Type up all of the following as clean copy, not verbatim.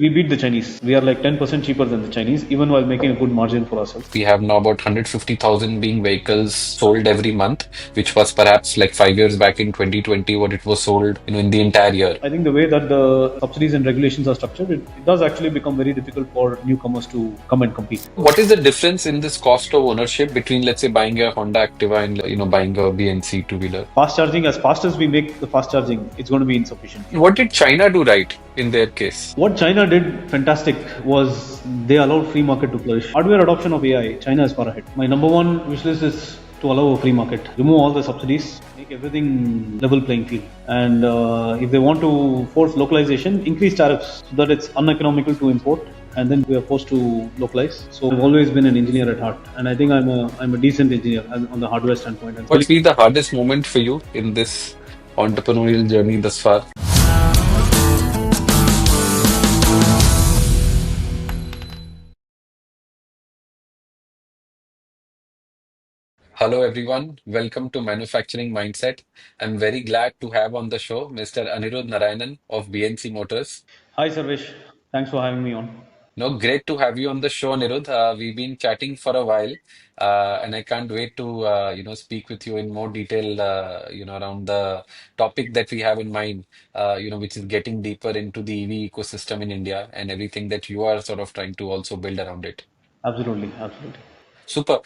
We beat the Chinese. We are like 10% cheaper than the Chinese, even while making a good margin for ourselves. We have now about 150,000 being vehicles sold every month, which was perhaps like 5 years back in 2020 what it was sold, in the entire year. I think the way that the subsidies and regulations are structured, it does actually become very difficult for newcomers to come and compete. What is the difference in this cost of ownership between, let's say, buying a Honda Activa and buying a BNC two-wheeler? Fast charging, as fast as we make the fast charging, it's going to be insufficient. What did China do right in their case? What China did fantastic was they allowed free market to flourish. Hardware adoption of AI, China is far ahead. My number one wish list is to allow a free market, remove all the subsidies, make everything level playing field. And if they want to force localization, increase tariffs so that it's uneconomical to import, and then we are forced to localize. So I've always been an engineer at heart, and I think I'm a decent engineer on the hardware standpoint. What's been the hardest moment for you in this entrepreneurial journey thus far? Hello, everyone. Welcome to Manufacturing Mindset. I'm very glad to have on the show Mr. Anirudh Narayanan of BNC Motors. Hi Sarvesh, thanks for having me on. No, great to have you on the show, Anirudh. We've been chatting for a while, and I can't wait to speak with you in more detail, around the topic that we have in mind, which is getting deeper into the EV ecosystem in India and everything that you are sort of trying to also build around it. Absolutely, absolutely. Super.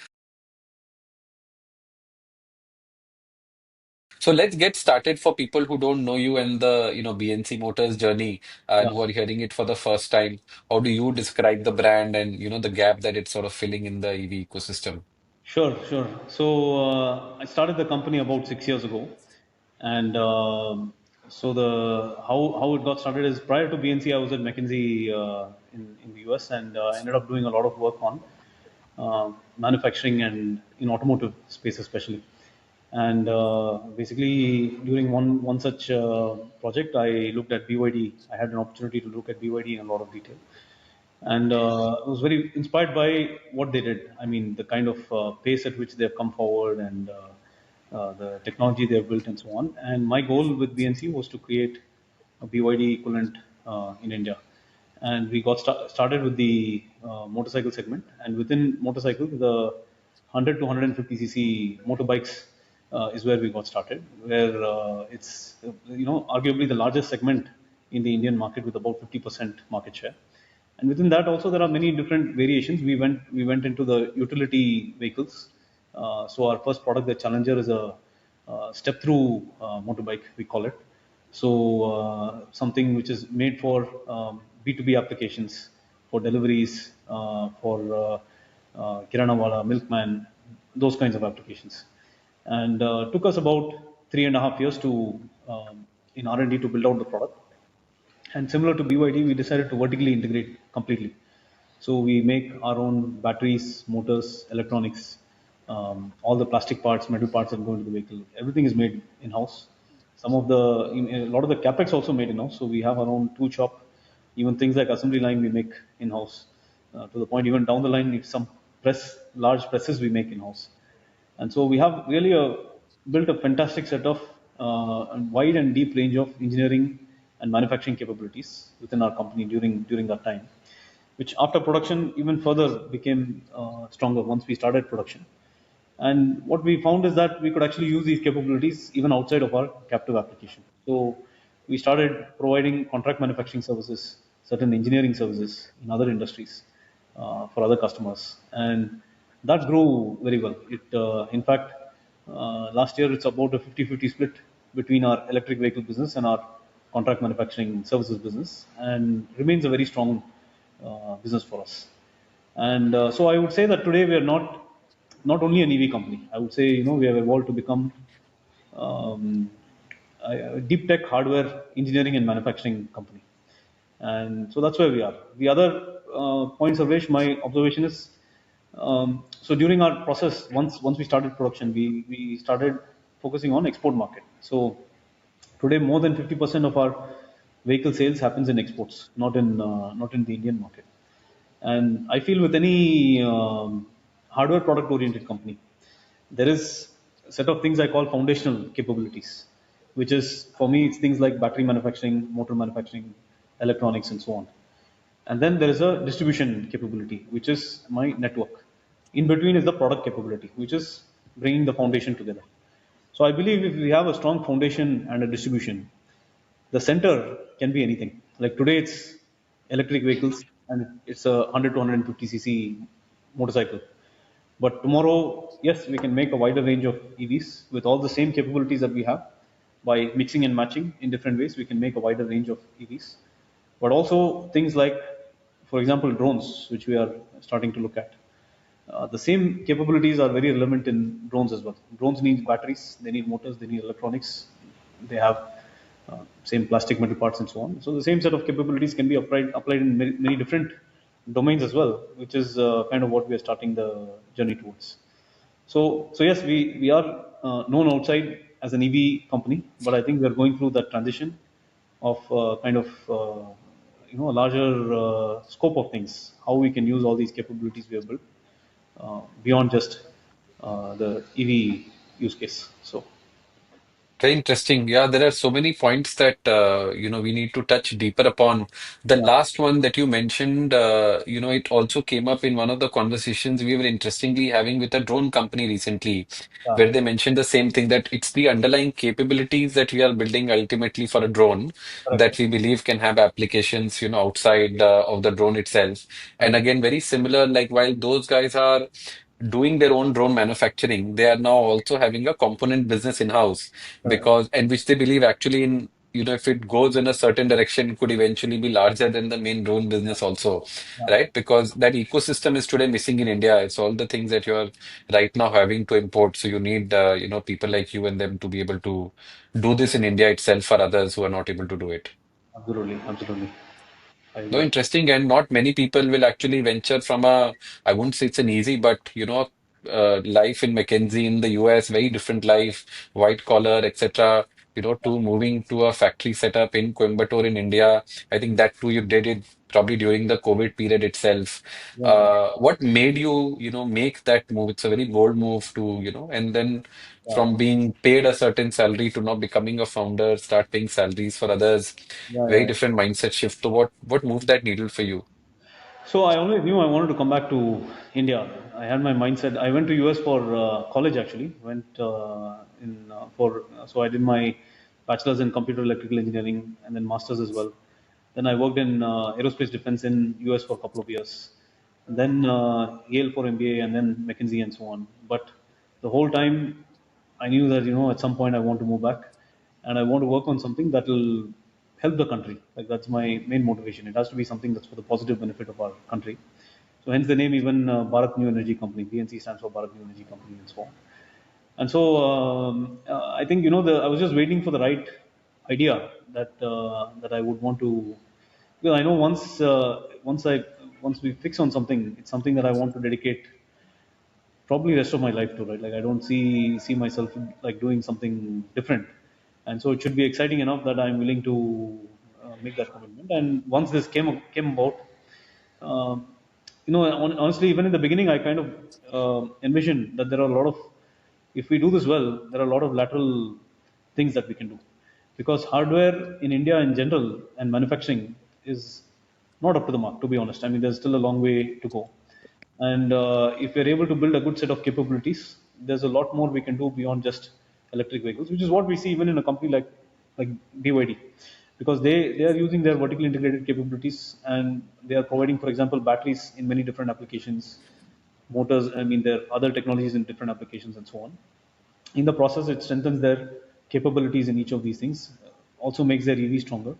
So let's get started for people who don't know you and the, BNC Motors journey and Yeah. who are hearing it for the first time. How do you describe the brand and, the gap that it's sort of filling in the EV ecosystem? Sure, sure. So I started the company about 6 years ago, and so the how it got started is prior to BNC, I was at McKinsey in the US, and I ended up doing a lot of work on manufacturing and in automotive space especially. And basically, during one such project, I looked at BYD. I had an opportunity to look at BYD in a lot of detail, and I was very inspired by what they did. I mean, the kind of pace at which they have come forward, and the technology they have built, and so on. And my goal with BNC was to create a BYD equivalent in India. And we got started with the motorcycle segment, and within motorcycle, the 100 to 150 cc motorbikes is where we got started. Where it's arguably the largest segment in the Indian market with about 50% market share. And within that also there are many different variations. We went into the utility vehicles. So our first product, the Challenger, is a step through motorbike, we call it. So something which is made for B2B applications, for deliveries, for kirana wala, milkman, those kinds of applications. And took us about 3.5 years to in R&D to build out the product. And similar to BYD, we decided to vertically integrate completely. So we make our own batteries, motors, electronics, all the plastic parts, metal parts that go into the vehicle. Everything is made in house. A lot of the capex also made in house. So we have our own tool shop. Even things like assembly line we make in house. To the point, even down the line, if some large presses we make in house. And so we have really built a fantastic set of a wide and deep range of engineering and manufacturing capabilities within our company during that time, which after production even further became stronger once we started production. And what we found is that we could actually use these capabilities even outside of our captive application. So we started providing contract manufacturing services, certain engineering services in other industries for other customers, and that grew very well. In fact, last year it's about a 50-50 split between our electric vehicle business and our contract manufacturing services business, and remains a very strong business for us. And so I would say that today we are not only an EV company. I would say we have evolved to become um, a deep tech hardware engineering and manufacturing company. And so that's where we are. The other points of which my observation is, so during our process, once we started production, we started focusing on export market. So today, more than 50% of our vehicle sales happens in exports, not in the Indian market. And I feel with any hardware product oriented company, there is a set of things I call foundational capabilities, which is for me, it's things like battery manufacturing, motor manufacturing, electronics, and so on. And then there is a distribution capability, which is my network. In between is the product capability, which is bringing the foundation together. So I believe if we have a strong foundation and a distribution, the center can be anything. Like today it's electric vehicles, and it's a 100 to 150 cc motorcycle. But tomorrow, yes, we can make a wider range of EVs with all the same capabilities that we have. By mixing and matching in different ways, we can make a wider range of EVs. But also things like, for example, drones, which we are starting to look at. The same capabilities are very relevant in drones as well. Drones need batteries, they need motors, they need electronics, they have same plastic metal parts and so on. So the same set of capabilities can be applied in many different domains as well, which is kind of what we are starting the journey towards. So yes, we are known outside as an EV company, but I think we are going through that transition of kind of a larger scope of things, how we can use all these capabilities we have built beyond just the EV use case. So Very interesting. Yeah, there are so many points that we need to touch deeper upon. The yeah, last one that you mentioned, it also came up in one of the conversations we were interestingly having with a drone company recently, yeah, where they mentioned the same thing, that it's the underlying capabilities that we are building ultimately for a drone correct, that we believe can have applications, outside of the drone itself. And right, again, very similar, like while those guys are doing their own drone manufacturing, they are now also having a component business in-house, correct, because and which they believe actually in if it goes in a certain direction, it could eventually be larger than the main drone business also, yeah, right? Because that ecosystem is today missing in India. It's all the things that you're right now having to import. So you need people like you and them to be able to do this in India itself for others who are not able to do it. absolutely, absolutely, I No, agree. interesting, and not many people will actually venture from I wouldn't say it's an easy, but life in McKinsey in the US, very different life, white collar, etc. To moving to a factory setup in Coimbatore in India. I think that too you did it probably during the COVID period itself. Yeah, yeah, What made you, make that move? It's a very bold move to, and then yeah, from being paid a certain salary to now becoming a founder, start paying salaries for others. yeah, Very yeah. different mindset shift. So what moved that needle for you? So I always knew I wanted to come back to India. I had my mindset. I went to US for college actually. Went in for so I did my bachelor's in computer electrical engineering and then masters as well. Then I worked in aerospace defense in US for a couple of years. And then Yale for MBA and then McKinsey and so on. But the whole time I knew that at some point I want to move back, and I want to work on something that will help the country. Like that's my main motivation. It has to be something that's for the positive benefit of our country. So hence the name even Bharat New Energy Company. BNC stands for Bharat New Energy Company and so on. And so I think I was just waiting for the right idea that I would want to. Because I know once we fix on something, it's something that I want to dedicate probably rest of my life to, right? Like I don't see myself like doing something different, and so it should be exciting enough that I'm willing to make that commitment. And once this came about, um, honestly, even in the beginning, I kind of envisioned that there are a lot of, if we do this well, there are a lot of lateral things that we can do, because hardware in India in general and manufacturing is not up to the mark. To be honest, I mean, there's still a long way to go. And if we're able to build a good set of capabilities, there's a lot more we can do beyond just electric vehicles, which is what we see even in a company like BYD, because they are using their vertically integrated capabilities, and they are providing, for example, batteries in many different applications, motors. I mean, there are other technologies in different applications and so on. In the process, it strengthens their capabilities in each of these things, also makes their EV stronger.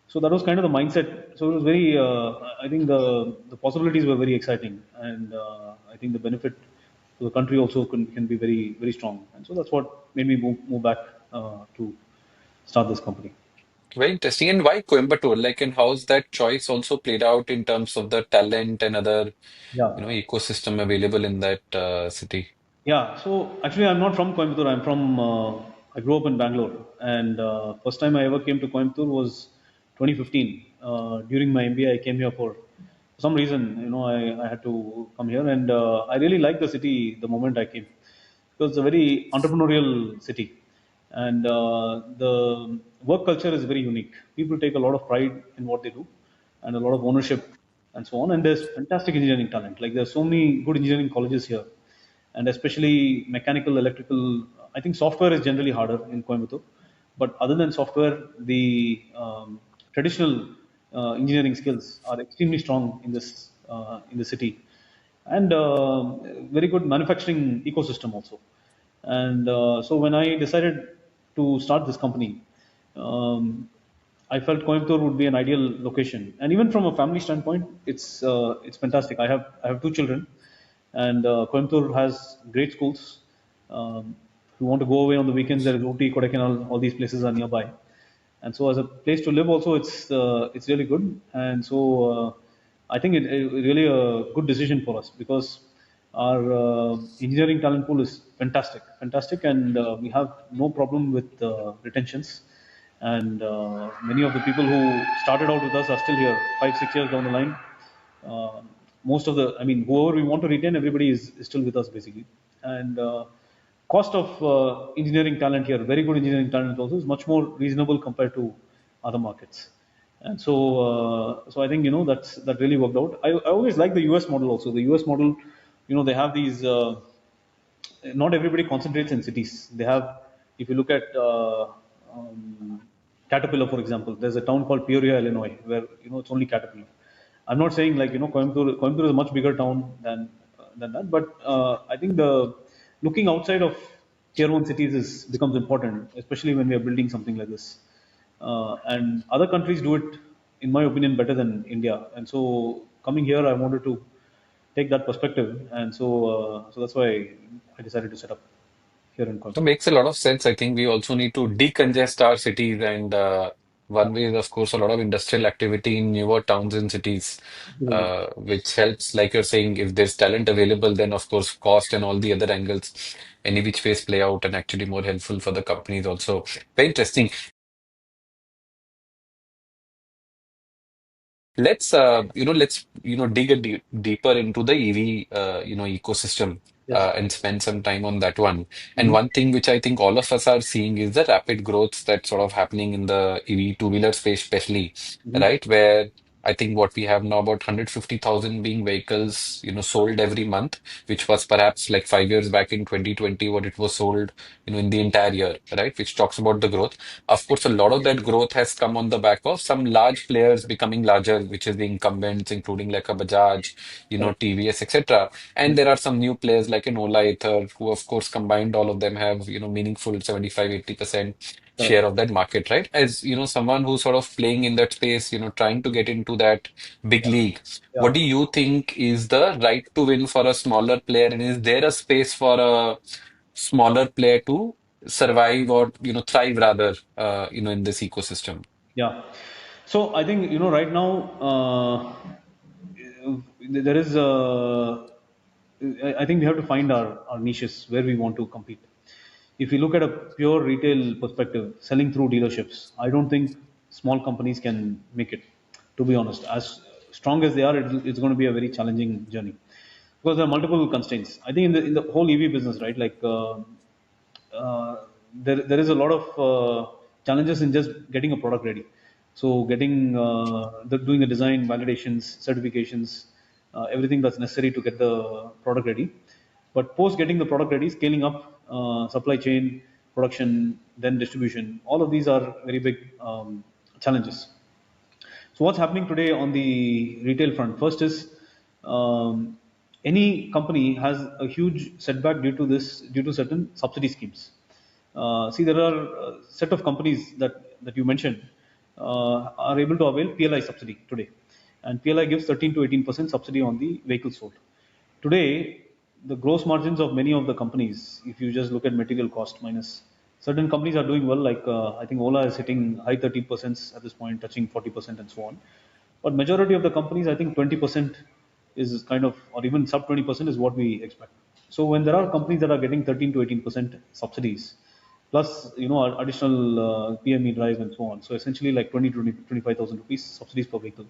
So that was kind of the mindset. So it was very, I think the possibilities were very exciting, and I think the benefit to the country also can be very very strong. And so that's what made me move back to start this company. Very interesting. And why Coimbatore? Like, and how's that choice also played out in terms of the talent and other, Yeah. ecosystem available in that city? Yeah, so actually, I'm not from Coimbatore. I'm from. I grew up in Bangalore, and first time I ever came to Coimbatore was 2015. During my MBA, I came here for some reason. I had to come here, and I really liked the city the moment I came, because it's a very entrepreneurial city, and the work culture is very unique. People take a lot of pride in what they do, and a lot of ownership and so on. And there's fantastic engineering talent. Like there's so many good engineering colleges here, and especially mechanical, electrical. I think software is generally harder in Coimbatore, but other than software, the traditional engineering skills are extremely strong in the city, and very good manufacturing ecosystem also. And so when I decided to start this company, um, I felt Coimbatore would be an ideal location, and even from a family standpoint, it's fantastic. I have two children, and Coimbatore has great schools. If you want to go away on the weekends, there is Ooty, Kodaikanal, all these places are nearby, and so as a place to live, also it's really good. And so I think it really a good decision for us because our engineering talent pool is fantastic, and we have no problem with retentions. And many of the people who started out with us are still here 5 6 years down the line. uh, Most of the, I mean, whoever we want to retain, everybody is still with us basically. And cost of engineering talent here, very good engineering talent also, is much more reasonable compared to other markets. And so, so I think that really worked out. I always like the US model also. The US model, they have these. Not everybody concentrates in cities. They have, if you look at um, Caterpillar, for example, there's a town called Peoria, Illinois, where it's only Caterpillar. I'm not saying like Coimbatore is a much bigger town than that, but I think the looking outside of tier one cities is becomes important, especially when we are building something like this. And other countries do it, in my opinion, better than India. And so coming here, I wanted to take that perspective, and so that's why I decided to set up here in So Coimbatore. makes a lot of sense. I think we also need to decongest our cities, and Yeah, one way is, of course, a lot of industrial activity in newer towns and cities, absolutely. which helps, like you're saying, if there's talent available, then of course cost and all the other angles, any which ways play out and actually more helpful for the companies also. Very interesting. Let's dig a deeper into the EV, ecosystem, Yes. and spend some time on that one. And Mm-hmm. one thing which I think all of us are seeing is the rapid growth that's sort of happening in the EV two-wheeler space, especially, Mm-hmm. right? Where I think what we have now about 150,000 being vehicles, sold every month, which was perhaps like 5 years back in 2020, what it was sold, in the entire year, right? Which talks about the growth. Of course, a lot of that growth has come on the back of some large players becoming larger, which is the incumbents, including like a Bajaj, Correct. TVS, etc. And Mm. there are some new players like an Ola, Ather, who of course combined all of them have, meaningful 75-80% Correct. share of that market, right? As, someone who's sort of playing in that space, trying to get into that big Yeah. league, what Yeah. do you think is the right to win for a smaller player? And is there a space for a smaller player to survive or thrive rather in this ecosystem? Yeah. So I think right now there is. I think we have to find our niches where we want to compete. If you look at a pure retail perspective, selling through dealerships, I don't think small companies can make it. To be honest, as strong as they are, it's going to be a very challenging journey because there are multiple constraints. I think in the whole EV business, right? Like uh, there is a lot of challenges in just getting a product ready. So getting doing the design, validations, certifications, everything that's necessary to get the product ready. But post getting the product ready, scaling up supply chain, production, then distribution, all of these are very big challenges. So what's happening today on the retail front? First is any company has a huge setback due to certain subsidy schemes. See, there are a set of companies that you mentioned are able to avail PLI subsidy today, and PLI gives 13 to 18% subsidy on the vehicles sold. Today, the gross margins of many of the companies, if you just look at material cost minus, certain companies are doing well. Like I think Ola is hitting high 30% at this point, touching 40% and so on. But majority of the companies, I think 20% is kind of, or even sub 20% is what we expect. So when there are companies that are getting 13 to 18% subsidies, plus additional PME drive and so on, so essentially like 25,000 rupees subsidies per vehicle,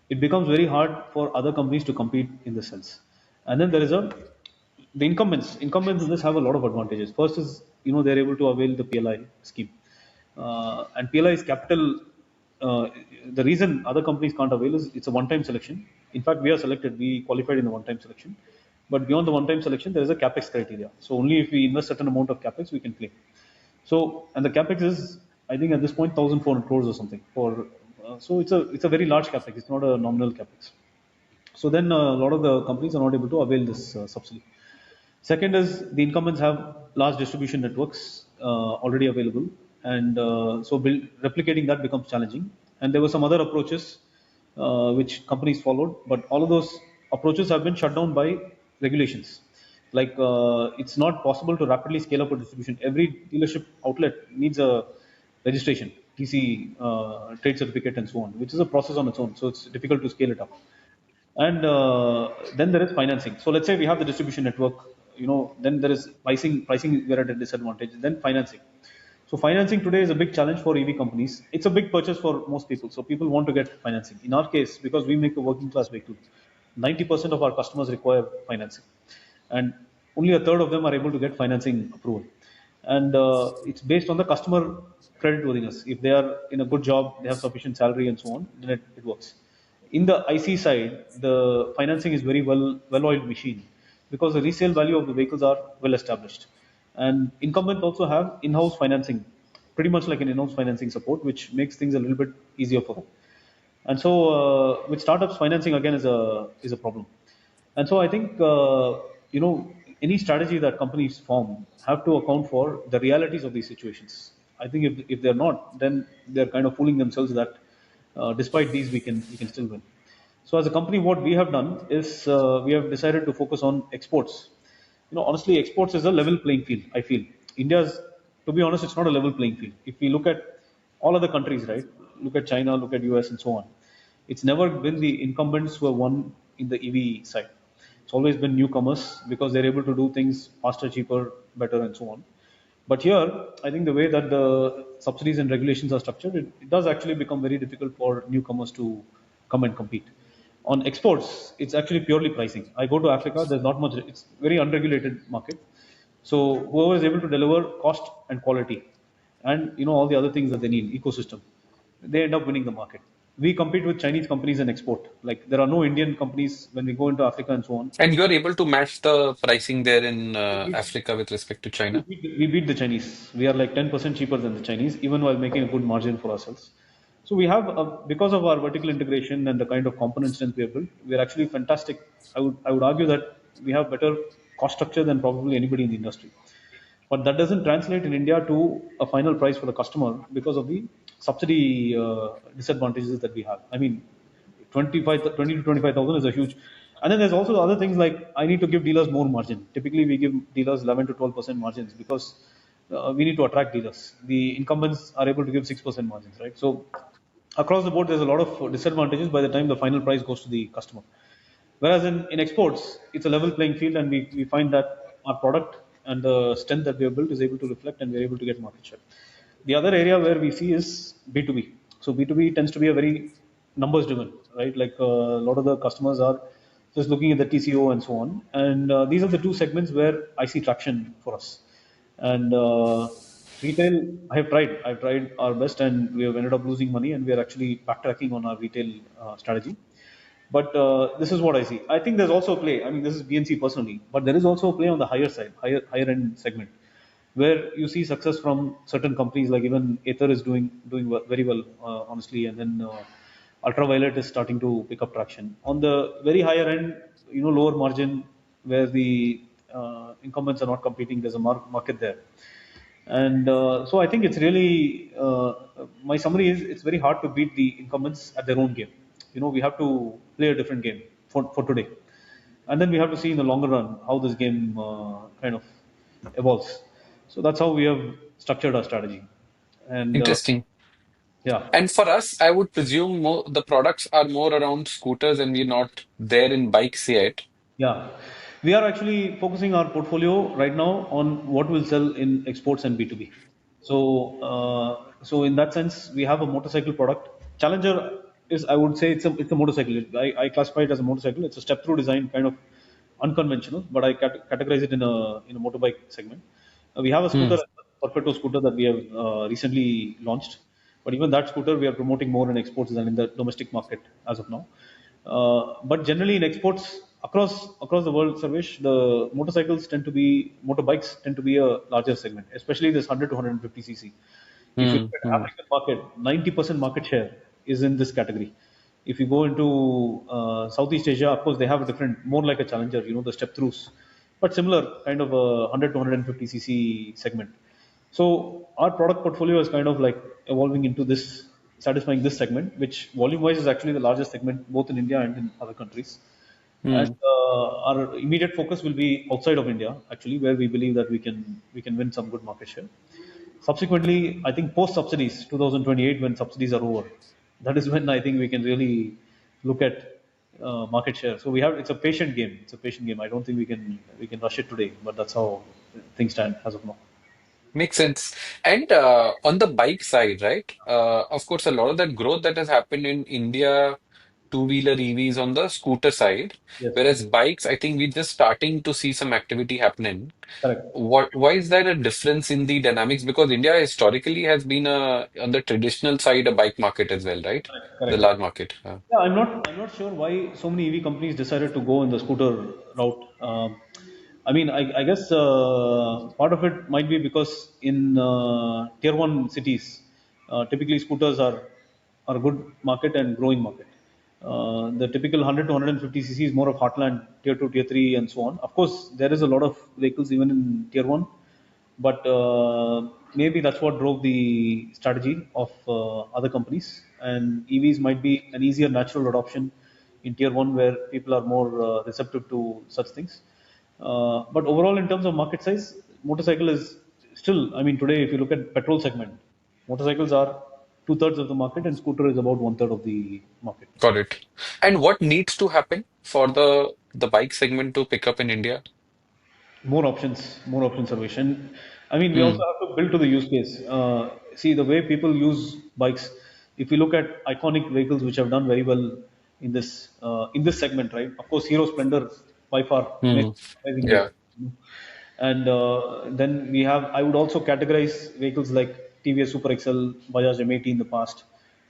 it becomes very hard for other companies to compete in this sense. And then there is the incumbents. Incumbents in this have a lot of advantages. First is they're able to avail the PLI scheme, and PLI is capital. uh, the reason other companies can't avail is it's a one-time selection. In fact, we are selected, we qualified in the one-time selection. But beyond the one-time selection, there is a capex criteria. So only if we invest certain amount of capex, we can play. So, and the capex is, I think at this point, 1,400 crores or something. So it's a very large capex. It's not a nominal capex. So then a lot of the companies are not able to avail this subsidy. Second is the incumbents have large distribution networks already available, and so replicating that becomes challenging. And there were some other approaches which companies followed, but all of those approaches have been shut down by regulations. Like it's not possible to rapidly scale up a distribution. Every dealership outlet needs a registration, TC, trade certificate, and so on, which is a process on its own. So it's difficult to scale it up. And then there is financing. So let's say we have the distribution network, then there is pricing we're at a disadvantage, then financing. So financing today is a big challenge for EV companies. It's a big purchase for most people. So people want to get financing. In our case, because we make a working class vehicle, 90% of our customers require financing. And only a third of them are able to get financing approval. And it's based on the customer credit worthiness. If they are in a good job, they have sufficient salary and so on, then it works. In the IC side, the financing is very well-oiled machine because the resale value of the vehicles are well established. And incumbents also have in-house financing, pretty much like an in-house financing support, which makes things a little bit easier for them. And so, with startups, financing again is a problem. And so, I think any strategy that companies form have to account for the realities of these situations. I think if they're not, then they're kind of fooling themselves that despite these we can still win. So, as a company, what we have done is we have decided to focus on exports. Honestly, exports is a level playing field. I feel India's, to be honest, it's not a level playing field. If we look at all other countries, right? Look at China, look at US, and so on. It's never been the incumbents who have won in the EV side. It's always been newcomers because they're able to do things faster, cheaper, better, and so on. But here, I think the way that the subsidies and regulations are structured, it does actually become very difficult for newcomers to come and compete. On exports, it's actually purely pricing. I go to Africa, there's not much, it's very unregulated market. So whoever is able to deliver cost and quality and all the other things that they need, ecosystem, they end up winning the market. We compete with Chinese companies and export. Like there are no Indian companies when we go into Africa and so on. And you're able to match the pricing there in We Africa with respect to we China? beat, we beat the Chinese. We are like 10% cheaper than the Chinese, even while making a good margin for ourselves. So we have, because of our vertical integration and the kind of component strength we have built, we are actually fantastic. I would argue that we have better cost structure than probably anybody in the industry. But that doesn't translate in India to a final price for the customer because of the subsidy disadvantages that we have. I mean, 20 to 25,000 is a huge. And then there's also the other things like I need to give dealers more margin. Typically, we give dealers 11 to 12% margins because we need to attract dealers. The incumbents are able to give 6% margins, right? So across the board, there's a lot of disadvantages by the time the final price goes to the customer. Whereas in exports, it's a level playing field, and we find that our product and the strength that we have built is able to reflect, and we're able to get market share. The other area where we see is B2B. So B2B tends to be a very numbers driven, right? Like a lot of the customers are just looking at the TCO and so on. And these are the two segments where I see traction for us. And retail, I've tried our best, and we have ended up losing money, and we are actually backtracking on our retail strategy. But this is what I see. I think there's also a play. I mean, this is BNC personally, but there is also a play on the higher side, higher end segment, where you see success from certain companies. Like even Ather is doing very well, honestly, and then Ultraviolet is starting to pick up traction. On the very higher end, lower margin, where the incumbents are not competing, there's a market there. And so I think it's really, my summary is it's very hard to beat the incumbents at their own game. We have to play a different game for today. And then we have to see in the longer run how this game kind of evolves. So that's how we have structured our strategy. And Interesting. yeah, And for us, I would presume the products are more around scooters and we're not there in bikes yet. yeah. We are actually focusing our portfolio right now on what will sell in exports and B2B. So in that sense, we have a motorcycle product. Challenger is, I would say, it's a motorcycle. I classify it as a motorcycle. It's a step-through design, kind of unconventional, but I categorize it in a motorbike segment. We have a Hmm. scooter, Perpetual scooter that we have recently launched. But even that scooter, we are promoting more in exports than in the domestic market as of now. But generally in exports across the world, Sarvesh, the motorbikes tend to be a larger segment, especially this 100 to 150 cc. If you look Hmm. at Hmm. African market, 90% market share is in this category. If you go into Southeast Asia, of course, they have a different, more like a challenger, the step throughs, but similar kind of a 100 to 150 cc segment. So our product portfolio is kind of like evolving into this, satisfying this segment, which volume-wise is actually the largest segment both in India and in other countries. And Hmm. our immediate focus will be outside of India, actually, where we believe that we can win some good market share. Subsequently, I think post subsidies, 2028, when subsidies are over, that is when I think we can really look at market share. So it's a patient game. It's a patient game. I don't think we can rush it today, but that's how things stand as of now. Makes sense. And on the bike side, right? Of course, a lot of that growth that has happened in India, two-wheeler EVs on the scooter side, Yes, whereas bikes, I think we're just starting to see some activity happening. correct. Why is there a difference in the dynamics? Because India historically has been on the traditional side a bike market as well, right? The Correct. large market. Yeah, I'm not sure why so many EV companies decided to go in the scooter route. I mean, I guess part of it might be because in tier one cities, typically scooters are a good market and growing market. The typical 100 to 150 cc is more of heartland, tier two, tier three, and so on. Of course, there is a lot of vehicles even in tier one, but maybe that's what drove the strategy of other companies. And EVs might be an easier natural adoption in tier one where people are more receptive to such things. But overall, in terms of market size, motorcycle is still, I mean, today, if you look at petrol segment, motorcycles are two-thirds of the market and scooter is about one-third of the market. Got it. And what needs to happen for the bike segment to pick up in India? More options, Sarvesh. And I mean, we also Hmm. have to build to the use case. See, the way people use bikes, if you look at iconic vehicles which have done very well in this segment, right? Of course, Hero Splendor by far Hmm. amazing Yeah. vehicle. And then we have, I would also categorize vehicles like TVS Super XL, Bajaj M80 in the past.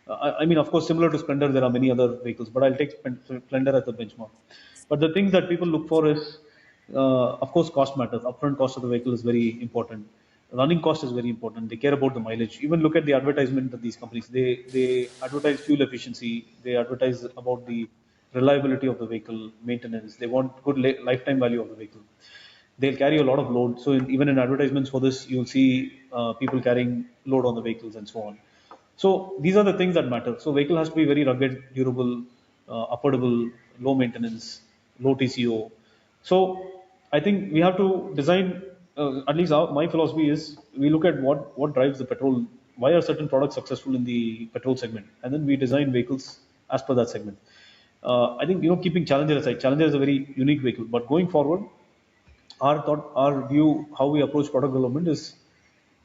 I mean, of course, similar to Splendor, there are many other vehicles, but I'll take Splendor as the benchmark. But the things that people look for is, of course, cost matters. Upfront cost of the vehicle is very important. Running cost is very important. They care about the mileage. Even look at the advertisement of these companies. They advertise fuel efficiency. They advertise about the reliability of the vehicle, maintenance. They want good lifetime value of the vehicle. They'll carry a lot of load. So even in advertisements for this, you'll see people carrying load on the vehicles and so on. So these are the things that matter. So vehicle has to be very rugged, durable, affordable, low maintenance, low TCO. So I think we have to design. At least my philosophy is we look at what drives the petrol. Why are certain products successful in the petrol segment, and then we design vehicles as per that segment. I think keeping Challenger aside, Challenger is a very unique vehicle. But going forward, our view, how we approach product development is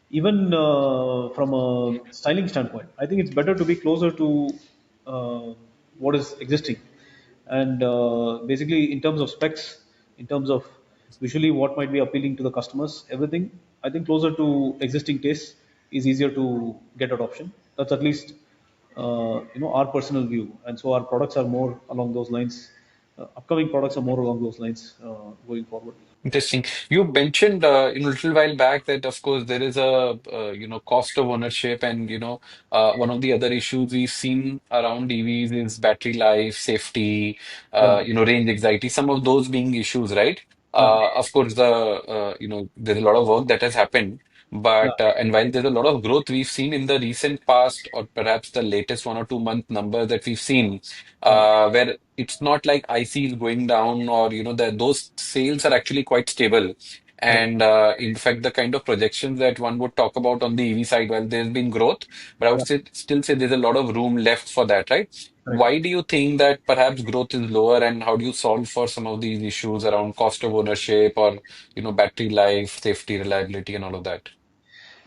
even from a styling standpoint. I think it's better to be closer to uh, what is existing, and basically in terms of specs, in terms of visually what might be appealing to the customers, everything. I think closer to existing tastes is easier to get adoption. That's at least our personal view, and so our products are more along those lines. Upcoming products are more along those lines going forward. Interesting. You mentioned a little while back that of course there is a cost of ownership, and one of the other issues we've seen around EVs is battery life, safety, Correct. range anxiety, some of those being issues, right? Yeah. Of course, there's a lot of work that has happened, Yeah. but and while there's a lot of growth we've seen in the recent past, or perhaps the latest 1 or 2 month numbers that we've seen, Yeah. where it's not like IC is going down, or that those sales are actually quite stable. Correct. And in fact, the kind of projections that one would talk about on the EV side, well, there's been growth, but I would Yeah. still say there's a lot of room left for that, right? Correct. Why do you think that perhaps growth is lower, and how do you solve for some of these issues around cost of ownership, or battery life, safety, reliability, and all of that?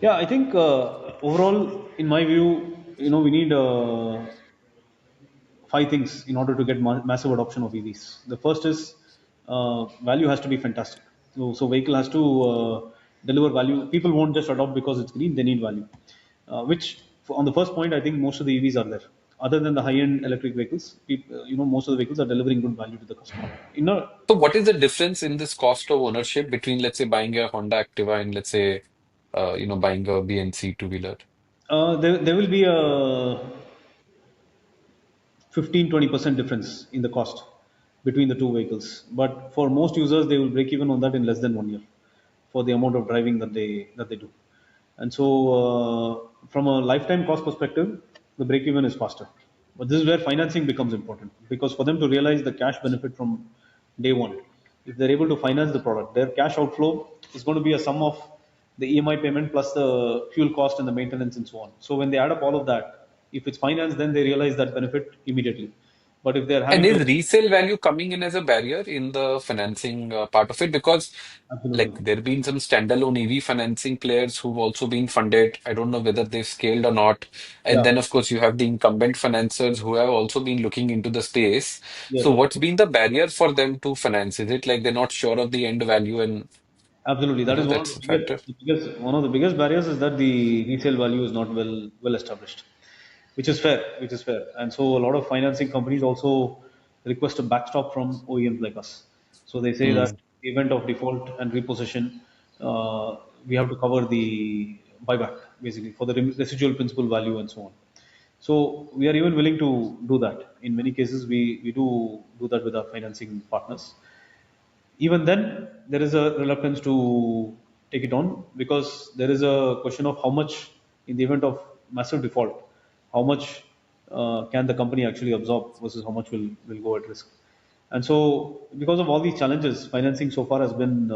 Yeah, I think overall, in my view, we need five things in order to get massive adoption of EVs. The first is value has to be fantastic. So vehicle has to deliver value. People won't just adopt because it's green; they need value, which On the first point, I think most of the EVs are there. Other than the high-end electric vehicles, most of the vehicles are delivering good value to the customer. So what is the difference in this cost of ownership between, let's say, buying a Honda Activa and, let's say, buying a BNC two-wheeler? there will be a 15-20% difference in the cost between the two vehicles. But for most users, they will break even on that in less than 1 year for the amount of driving that they do. And so, from a lifetime cost perspective, the break even is faster. But this is where financing becomes important because for them to realize the cash benefit from day one, if they're able to finance the product, their cash outflow is going to be a sum of the EMI payment plus the fuel cost and the maintenance and so on. So when they add up all of that, if it's financed, then they realize that benefit immediately. But if they're And having to, is resale value coming in as a barrier in the financing part of it? Because like absolutely, there have been some standalone EV financing players who've also been funded. I don't know whether they've scaled or not. And yeah, then, of course, you have the incumbent financiers who have also been looking into the space. yes, So what's been the barrier for them to finance? Is it like they're not sure of the end value and, absolutely. That is one of that's the a biggest, factor? one of the biggest barriers is that the resale value is not well established, which is fair. And so a lot of financing companies also request a backstop from OEMs like us. So they say that Hmm. in the event of default and repossession, we have to cover the buyback basically for the residual principal value and so on. So we are even willing to do that. In many cases, we do that with our financing partners. Even then, there is a reluctance to take it on because there is a question of how much, in the event of massive default, how much can the company actually absorb versus how much will go at risk. And so, because of all these challenges, financing so far has been,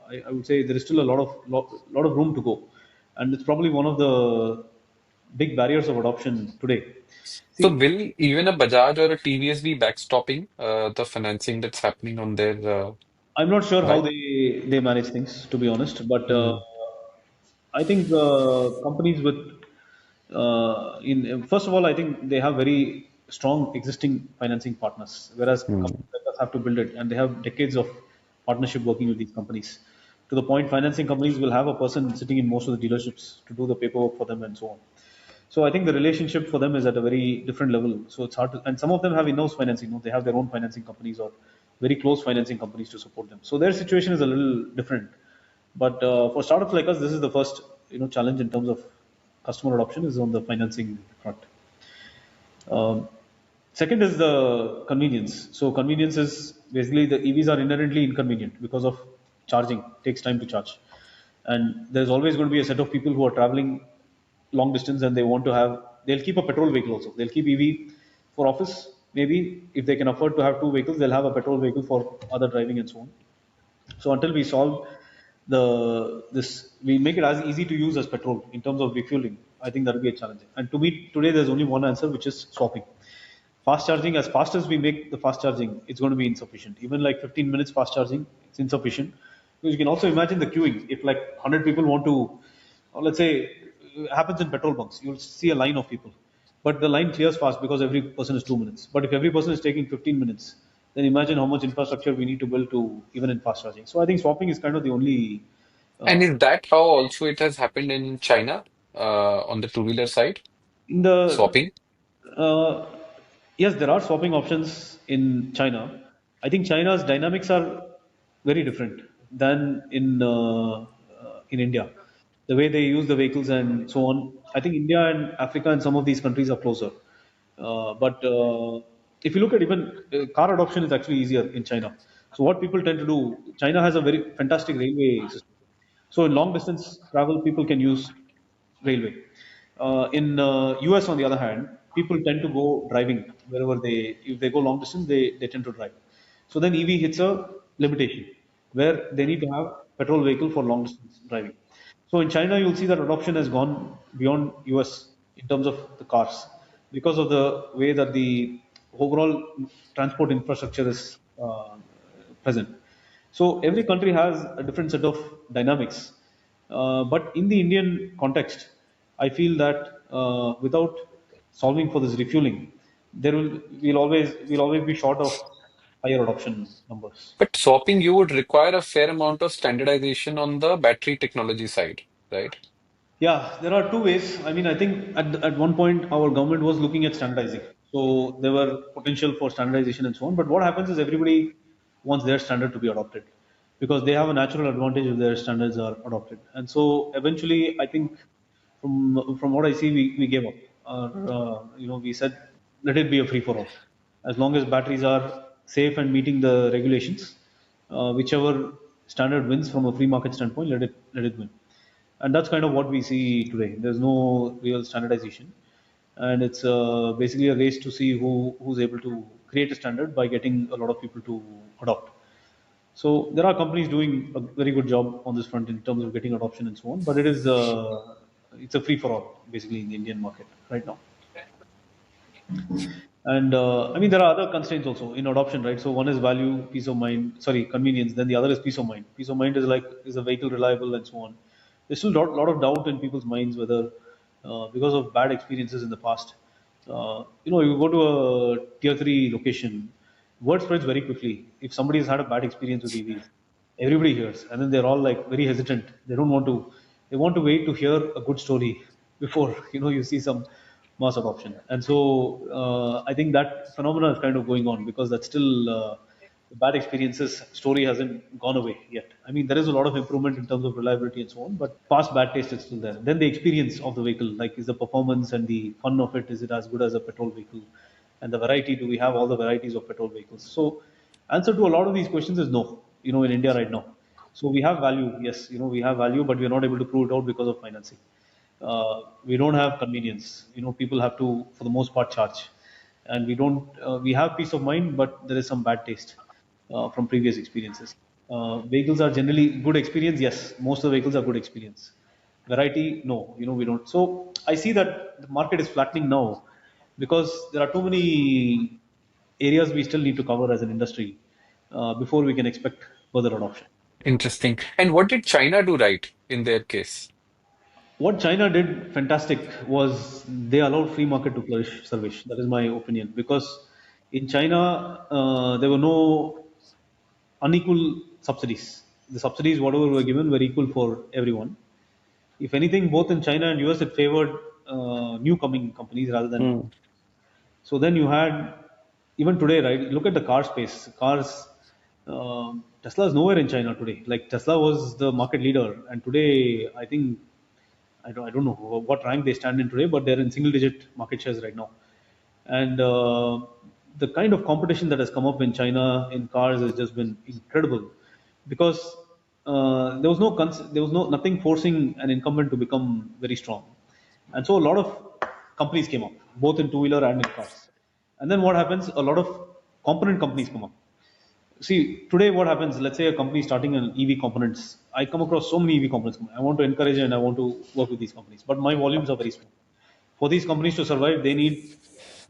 I would say, there is still a lot of room to go, and it's probably one of the big barriers of adoption today. So See, will even a Bajaj or a TVS be backstopping the financing that's happening on their I'm not sure how bike? they manage things, to be honest, but Hmm. I think companies with in first of all, I think they have very strong existing financing partners, whereas Hmm. companies like us have to build it, and they have decades of partnership working with these companies. To the point, financing companies will have a person sitting in most of the dealerships to do the paperwork for them and so on. So I think the relationship for them is at a very different level. So it's hard to, and some of them have in-house financing. They have their own financing companies or very close financing companies to support them. So their situation is a little different. But for startups like us, this is the first challenge in terms of customer adoption is on the financing front. Um, Second is the convenience. So convenience is basically the EVs are inherently inconvenient because of charging. It takes time to charge, and there's always going to be a set of people who are traveling long distance and they want to have. They'll keep a petrol vehicle also. They'll keep EV for office. Maybe if they can afford to have two vehicles, they'll have a petrol vehicle for other driving and so on. So until we solve we make it as easy to use as petrol in terms of refueling. I think that will be a challenge. And to me, today there's only one answer, which is swapping. Fast charging, as fast as we make the fast charging, it's going to be insufficient. Even like 15 minutes fast charging, it's insufficient. Because you can also imagine the queuing. If like 100 people want to, or let's say, it happens in petrol bunks, you'll see a line of people. But the line clears fast because every person is 2 minutes. But if every person is taking 15 minutes, then imagine how much infrastructure we need to build to even in fast charging. So I think swapping is kind of the only And uh, is that how also it has happened in China on the two-wheeler side? in the Swapping? uh, yes, there are swapping options in China. I think China's dynamics are very different than in India. The way they use the vehicles and so on. I think India and Africa and some of these countries are closer. But if you look at even car adoption is actually easier in China. So what people tend to do, China has a very fantastic railway system. So in long distance travel, people can use railway. In US, on the other hand, people tend to go driving wherever if they go long distance, they tend to drive. So then EV hits a limitation where they need to have petrol vehicle for long distance driving. So in China, you'll see that adoption has gone beyond US in terms of the cars because of the way that the overall transport infrastructure is present. So every country has a different set of dynamics. But in the Indian context, I feel that without solving for this refueling, we'll always be short of higher adoption numbers. But swapping, you would require a fair amount of standardization on the battery technology side, right? Yeah, there are two ways. I mean, I think at one point our government was looking at standardizing. So there were potential for standardization and so on. But what happens is everybody wants their standard to be adopted because they have a natural advantage if their standards are adopted. And so eventually, I think from what I see, we gave up. We said let it be a free for all. As long as batteries are safe and meeting the regulations, whichever standard wins from a free market standpoint, let it win. And that's kind of what we see today. There's no real standardization, and it's basically a race to see who's able to create a standard by getting a lot of people to adopt. So there are companies doing a very good job on this front in terms of getting adoption and so on, but it's a free for all basically in the Indian market right now. And I mean, there are other constraints also in adoption, right? So one is value, peace of mind, sorry, convenience. Then the other is peace of mind. Peace of mind is like, is a vehicle reliable and so on. There's still a lot of doubt in people's minds whether, because of bad experiences in the past, you go to a tier three location, word spreads very quickly. If somebody has had a bad experience with EVs, everybody hears, and then they're all like very hesitant. They don't want to. They want to wait to hear a good story before you see some mass adoption. And so I think that phenomena is kind of going on because that's still the bad experiences story hasn't gone away yet. I mean, there is a lot of improvement in terms of reliability and so on, but past bad taste is still there. Then the experience of the vehicle, like is the performance and the fun of it, is it as good as a petrol vehicle? And the variety, do we have all the varieties of petrol vehicles? So answer to a lot of these questions is no, in India right now. So we have value, yes, we have value, but we are not able to prove it out because of financing. We don't have convenience. People have to, for the most part, charge, and we don't. We have peace of mind, but there is some bad taste from previous experiences. Vehicles are generally good experience. Yes, most of the vehicles are good experience. Variety, no, we don't. So I see that the market is flattening now because there are too many areas we still need to cover as an industry before we can expect further adoption. Interesting. And what did China do right in their case? What China did fantastic was they allowed free market to flourish, Sarvesh. That is my opinion. Because in China, there were no unequal subsidies. The subsidies, whatever were given, were equal for everyone. If anything, both in China and US, it favored new coming companies rather than. Hmm. So then you had, even today, right? Look at the car space. Cars, Tesla is nowhere in China today. Like Tesla was the market leader, and today I think I don't know what rank they stand in today, but they're in single digit market shares right now. And the kind of competition that has come up in China in cars has just been incredible because there was no nothing forcing an incumbent to become very strong. And so a lot of companies came up, both in two wheeler and in cars. And then what happens? A lot of component companies come up. See, today what happens, let's say a company starting an EV components. I come across so many EV components. I want to encourage and I want to work with these companies, but my volumes are very small. For these companies to survive, they need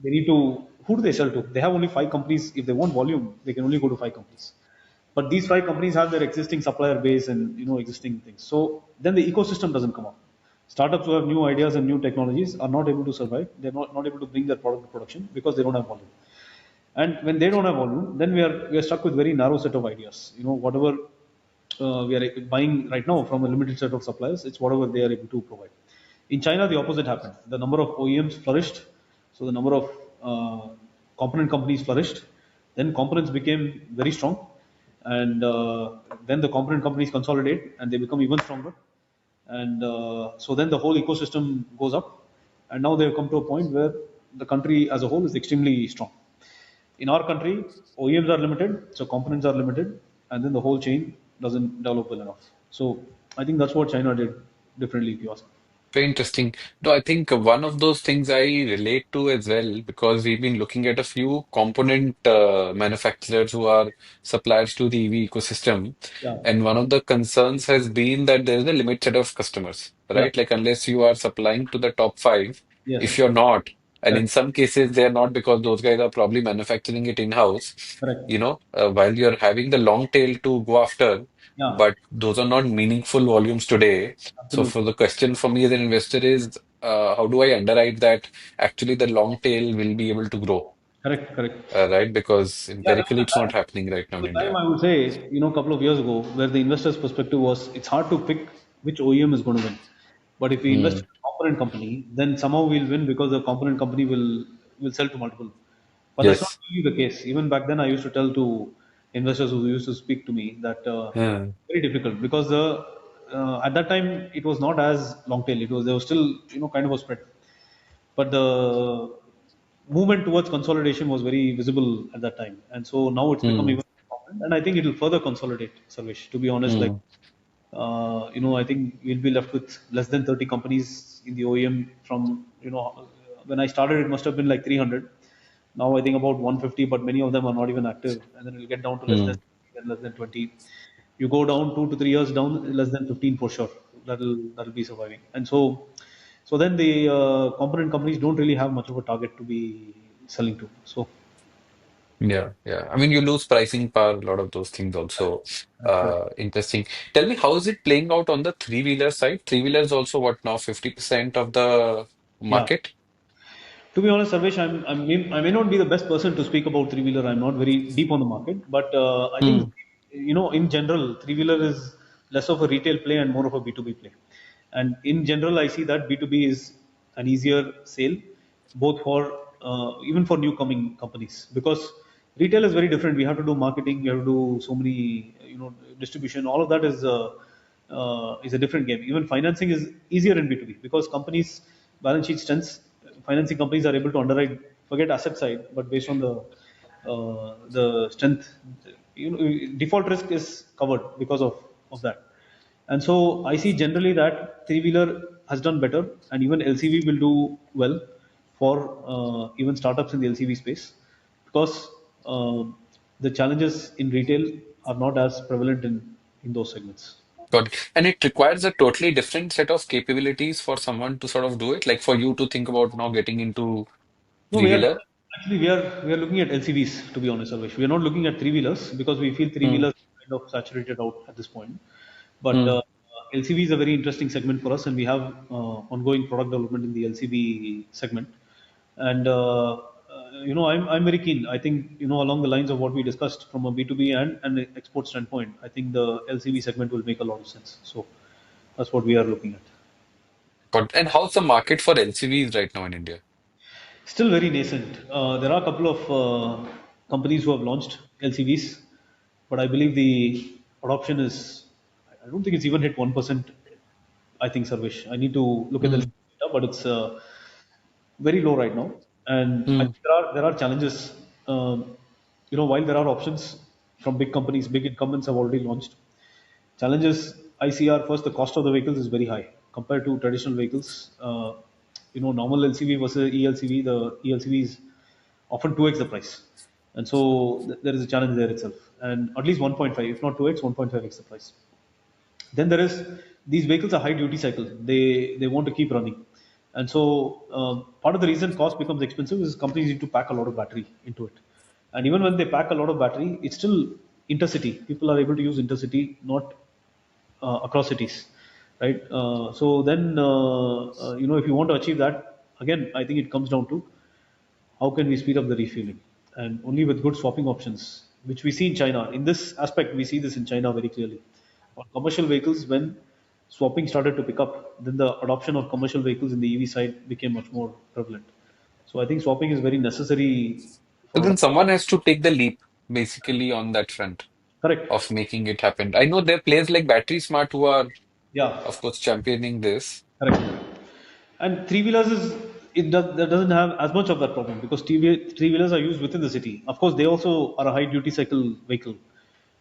to, who do they sell to? They have only five companies. If they want volume, they can only go to five companies. But these five companies have their existing supplier base and existing things. So then the ecosystem doesn't come up. Startups who have new ideas and new technologies are not able to survive. They're not able to bring their product to production because they don't have volume. And when they don't have volume, then we are stuck with very narrow set of ideas. Whatever we are buying right now from a limited set of suppliers, it's whatever they are able to provide. In China, the opposite happened. The number of OEMs flourished, so the number of component companies flourished. Then components became very strong, and then the component companies consolidate and they become even stronger. And so then the whole ecosystem goes up, and now they have come to a point where the country as a whole is extremely strong. In our country, OEMs are limited, so components are limited, and then the whole chain doesn't develop well enough. So I think that's what China did differently, if you ask me. Very interesting. No, I think one of those things I relate to as well because we've been looking at a few component manufacturers who are suppliers to the EV ecosystem. Yeah, And one of the concerns has been that there is a limited set of customers, yeah, right? Like, unless you are supplying to the top five, if yes, you're not, and in correct, some cases, they are not because those guys are probably manufacturing it in-house, correct, while you're having the long tail to go after, yeah, but those are not meaningful volumes today. So absolutely, for the question for me as an investor is, how do I underwrite that actually the long tail will be able to grow, correct, correct. right? Because Yeah, there empirically was a it's not time, happening right now there in was a time India. I would say, a couple of years ago, where the investor's perspective was it's hard to pick which OEM is going to win. But if we invest Mm. in a component company, then somehow we'll win because the component company will sell to multiple. But that's not Yes. really the case. Even back then, I used to tell to investors who used to speak to me that Yeah. very difficult because the at that time it was not as long tail. It was there was still kind of a spread, but the movement towards consolidation was very visible at that time, and so now it's become Mm. even more common, and I think it will further consolidate. Sarvesh, to be honest, like Mm. I think we'll be left with less than 30 companies in the OEM. From when I started, it must have been like 300. Now I think about 150, but many of them are not even active, and then it'll get down to Mm. less than 20. You go down 2 to 3 years down, less than 15 for sure. That'll be surviving, and so then the component companies don't really have much of a target to be selling to. So Yeah, yeah. I mean, you lose pricing power, a lot of those things also. correct. Interesting. Tell me, how is it playing out on the three-wheeler side? Three-wheelers also what now, 50% of the Yeah. market? To be honest, Sarvesh, I may not be the best person to speak about three wheeler. I'm not very deep on the market, but I think Mm. in general, three wheeler is less of a retail play and more of a B2B play. And in general, I see that B2B is an easier sale, both for even for new coming companies, because retail is very different. We have to do marketing, we have to do so many distribution. All of that is a different game. Even financing is easier in B2B because companies balance sheet strengths, financing companies are able to underwrite, forget asset side, but based on the strength, default risk is covered because of that. And so I see generally that three wheeler has done better, and even LCV will do well for even startups in the LCV space because the challenges in retail are not as prevalent in those segments. Got it. And it requires a totally different set of capabilities for someone to sort of do it, like for you to think about now getting into No, we are three-wheeler. actually we are looking at LCVs, to be honest, Sarvesh. We are not looking at three wheelers because we feel three Mm. wheelers kind of saturated out at this point. But Mm. LCV is a very interesting segment for us, and we have ongoing product development in the LCV segment. And I'm very keen. I think along the lines of what we discussed from a B2B and an export standpoint, I think the LCV segment will make a lot of sense. So that's what we are looking at. Got it. And how's the market for LCVs right now in India? Still very nascent. There are a couple of companies who have launched LCVs, but I believe the adoption is, I don't think it's even hit 1%. I think, Sarvesh. I need to look at the Mm. data, but it's very low right now. And I Mm. think there are challenges. While there are options from big companies, big incumbents have already launched. Challenges I see are, first, the cost of the vehicles is very high compared to traditional vehicles. Normal LCV versus ELCV, the ELCV is often 2x the price. And so there is a challenge there itself. And at least 1.5, if not 2x, 1.5x the price. Then there is, these vehicles are high duty cycle. They want to keep running. And so part of the reason cost becomes expensive is companies need to pack a lot of battery into it. And even when they pack a lot of battery, it's still intercity. People are able to use intercity, not across cities, right? So then, if you want to achieve that, again, I think it comes down to how can we speed up the refueling, and only with good swapping options, which we see in China. In this aspect, we see this in China very clearly. On commercial vehicles, when swapping started to pick up, then the adoption of commercial vehicles in the EV side became much more prevalent. So I think swapping is very necessary So for then adoption. someone has to take the leap basically on that front Correct. of making it happen. I know there are players like Battery Smart who are, Yeah. of course, championing this. Correct. And three wheelers that doesn't have as much of that problem because three wheelers are used within the city. Of course, they also are a high duty cycle vehicle,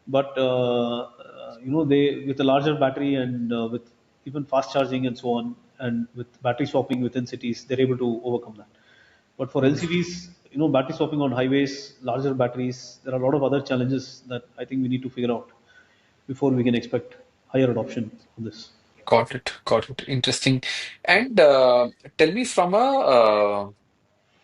but they, with a larger battery and with even fast charging and so on, and with battery swapping within cities, they're able to overcome that. But for Mm. LCVs, battery swapping on highways, larger batteries, there are a lot of other challenges that I think we need to figure out before we can expect higher adoption on this. Got it. Got it. Interesting. And tell me from a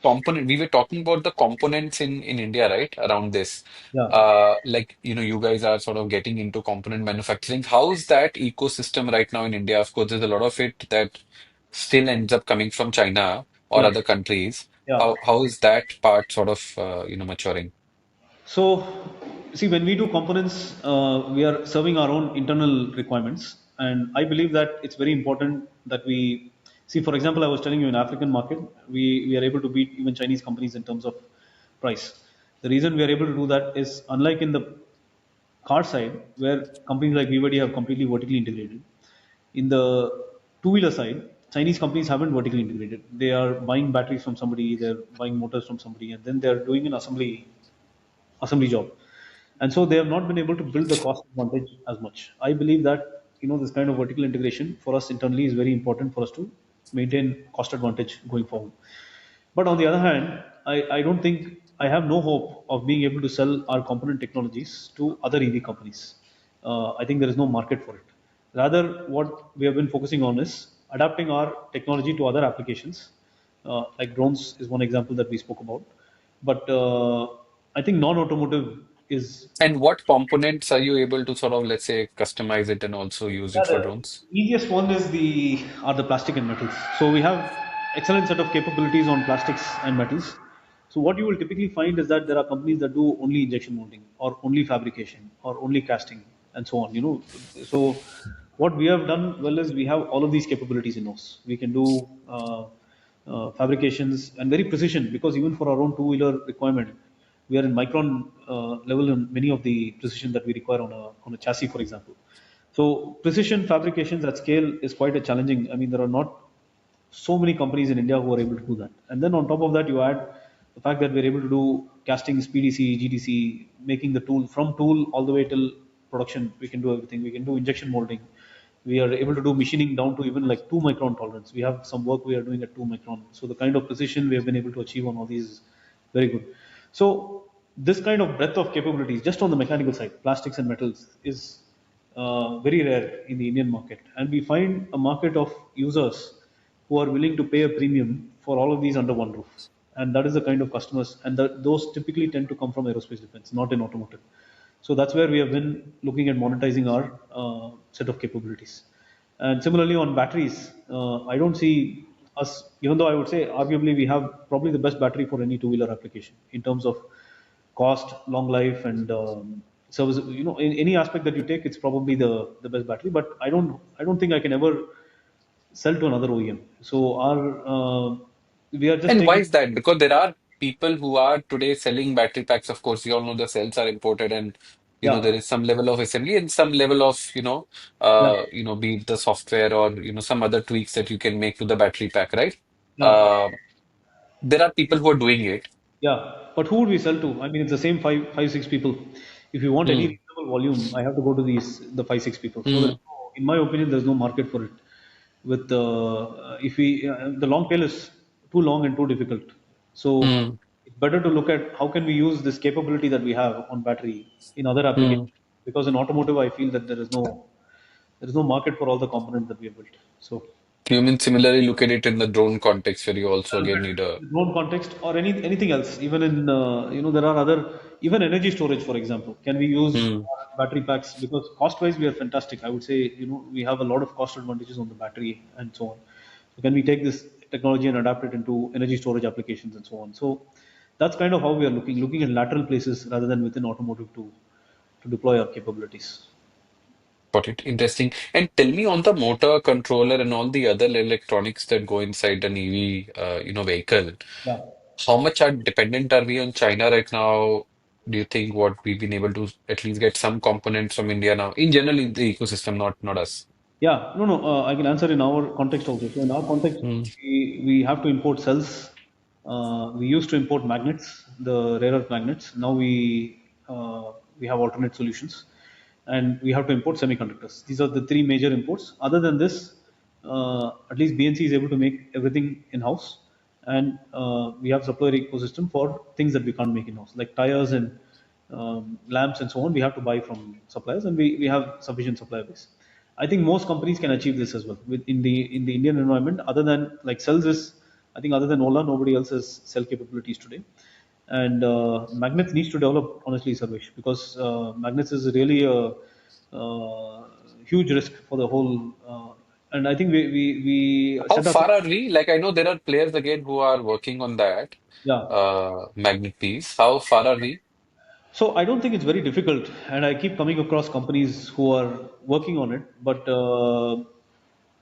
component, we were talking about the components in India, right? Around this. Yeah. Like, you guys are sort of getting into component manufacturing. How's that ecosystem right now in India? Of course, there's a lot of it that still ends up coming from China or Yeah. other countries. Yeah. How is that part sort of maturing? So, see, when we do components, we are serving our own internal requirements. And I believe that it's very important that we see. For example, I was telling you, in African market, we are able to beat even Chinese companies in terms of price. The reason we are able to do that is, unlike in the car side, where companies like BYD have completely vertically integrated, in the two-wheeler side, Chinese companies haven't vertically integrated. They are buying batteries from somebody, they're buying motors from somebody, and then they're doing an assembly job. And so they have not been able to build the cost advantage as much. I believe that, this kind of vertical integration for us internally is very important for us to maintain cost advantage going forward. But on the other hand, I don't think, I have no hope of being able to sell our component technologies to other EV companies. I think there is no market for it. Rather, what we have been focusing on is adapting our technology to other applications. Like drones is one example that we spoke about. But I think non-automotive is, And what components are you able to sort of, let's say, customize it and also use yeah, it for the drones? easiest one is the plastic and metals. So we have excellent set of capabilities on plastics and metals. So what you will typically find is that there are companies that do only injection molding or only fabrication or only casting and so on. So what we have done well is we have all of these capabilities in house. We can do fabrications and very precision, because even for our own two-wheeler requirement, we are in micron level in many of the precision that we require on a chassis, for example. So precision fabrications at scale is quite a challenging. I mean, there are not so many companies in India who are able to do that. And then on top of that, you add the fact that we're able to do castings, PDC, GDC, making the tool from tool all the way till production. We can do everything. We can do injection molding. We are able to do machining down to even like 2 micron tolerance. We have some work we are doing at 2 micron. So the kind of precision we have been able to achieve on all these is very good. So this kind of breadth of capabilities, just on the mechanical side, plastics and metals, is very rare in the Indian market. And we find a market of users who are willing to pay a premium for all of these under one roof. And that is the kind of customers, and those typically tend to come from aerospace defense, not in automotive. So that's where we have been looking at monetizing our set of capabilities. And similarly on batteries, I don't see us, even though I would say arguably we have probably the best battery for any two-wheeler application in terms of cost, long life, and service. In any aspect that you take, it's probably the best battery. But I don't think I can ever sell to another OEM. So we are just And why taking, is that? Because there are people who are today selling battery packs. Of course, you all know the cells are imported, and yeah, there is some level of assembly and some level of yeah, be it the software or some other tweaks that you can make to the battery pack, right? yeah. Uh, there are people who are doing it. Yeah, but who would we sell to? I mean, it's the same five, six people. If you want any Hmm. reasonable volume, I have to go to the five, six people. So Hmm. in my opinion, there's no market for it. With if we the long tail is too long and too difficult. So Hmm. it's better to look at how can we use this capability that we have on battery in other Hmm. applications. Because in automotive, I feel that there is no market for all the components that we have built. So. You mean similarly look at it in the drone context where you also again need a. Drone context or anything else, even in there are other, even energy storage, for example, can we use Hmm. battery packs? Because cost wise we are fantastic, I would say. We have a lot of cost advantages on the battery and so on. So can we take this technology and adapt it into energy storage applications and so on? So that's kind of how we are looking at lateral places rather than within automotive to deploy our capabilities. Got it. Interesting. And tell me on the motor controller and all the other electronics that go inside an EV, vehicle, Yeah. how much are dependent are we on China right now? Do you think what we've been able to at least get some components from India now? In general, in the ecosystem, not us. Yeah, no, no. I can answer in our context also. So in our context, Hmm. we have to import cells. We used to import magnets, the rare earth magnets. Now we have alternate solutions, and we have to import semiconductors. These are the three major imports. Other than this, at least BNC is able to make everything in house, and we have supplier ecosystem for things that we can't make in house, like tires and lamps and so on. We have to buy from suppliers, and we have sufficient supply base. I think most companies can achieve this as well in the Indian environment. Other than like cells is, I think other than Ola, nobody else has cell capabilities today. And magnets needs to develop, honestly, Sarvesh, because magnets is really a huge risk for the whole. And I think we How set far ourselves. are we? Like I know there are players again who are working on that Yeah. magnet piece. How far are we? So I don't think it's very difficult, and I keep coming across companies who are working on it. But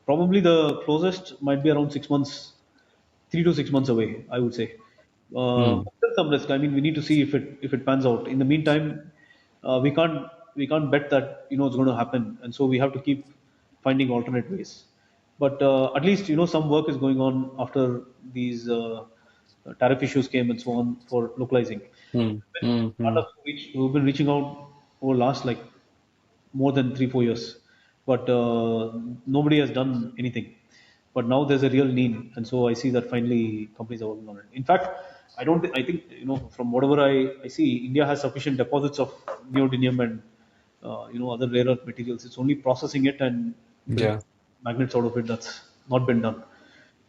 probably the closest might be around 6 months, 3 to 6 months away, I would say. Hmm. Still some risk. I mean, we need to see if it pans out. In the meantime, we can't bet that it's going to happen, and so we have to keep finding alternate ways. But at least some work is going on after these tariff issues came and so on for localizing. Hmm. Hmm. Hmm. Startups who've been reaching out over last like more than 3 4 years, but nobody has done anything. But now there's a real need, and so I see that finally companies are working on it. In fact, I don't. I think from whatever I see, India has sufficient deposits of neodymium and other rare earth materials. It's only processing it and building Yeah. magnets out of it that's not been done.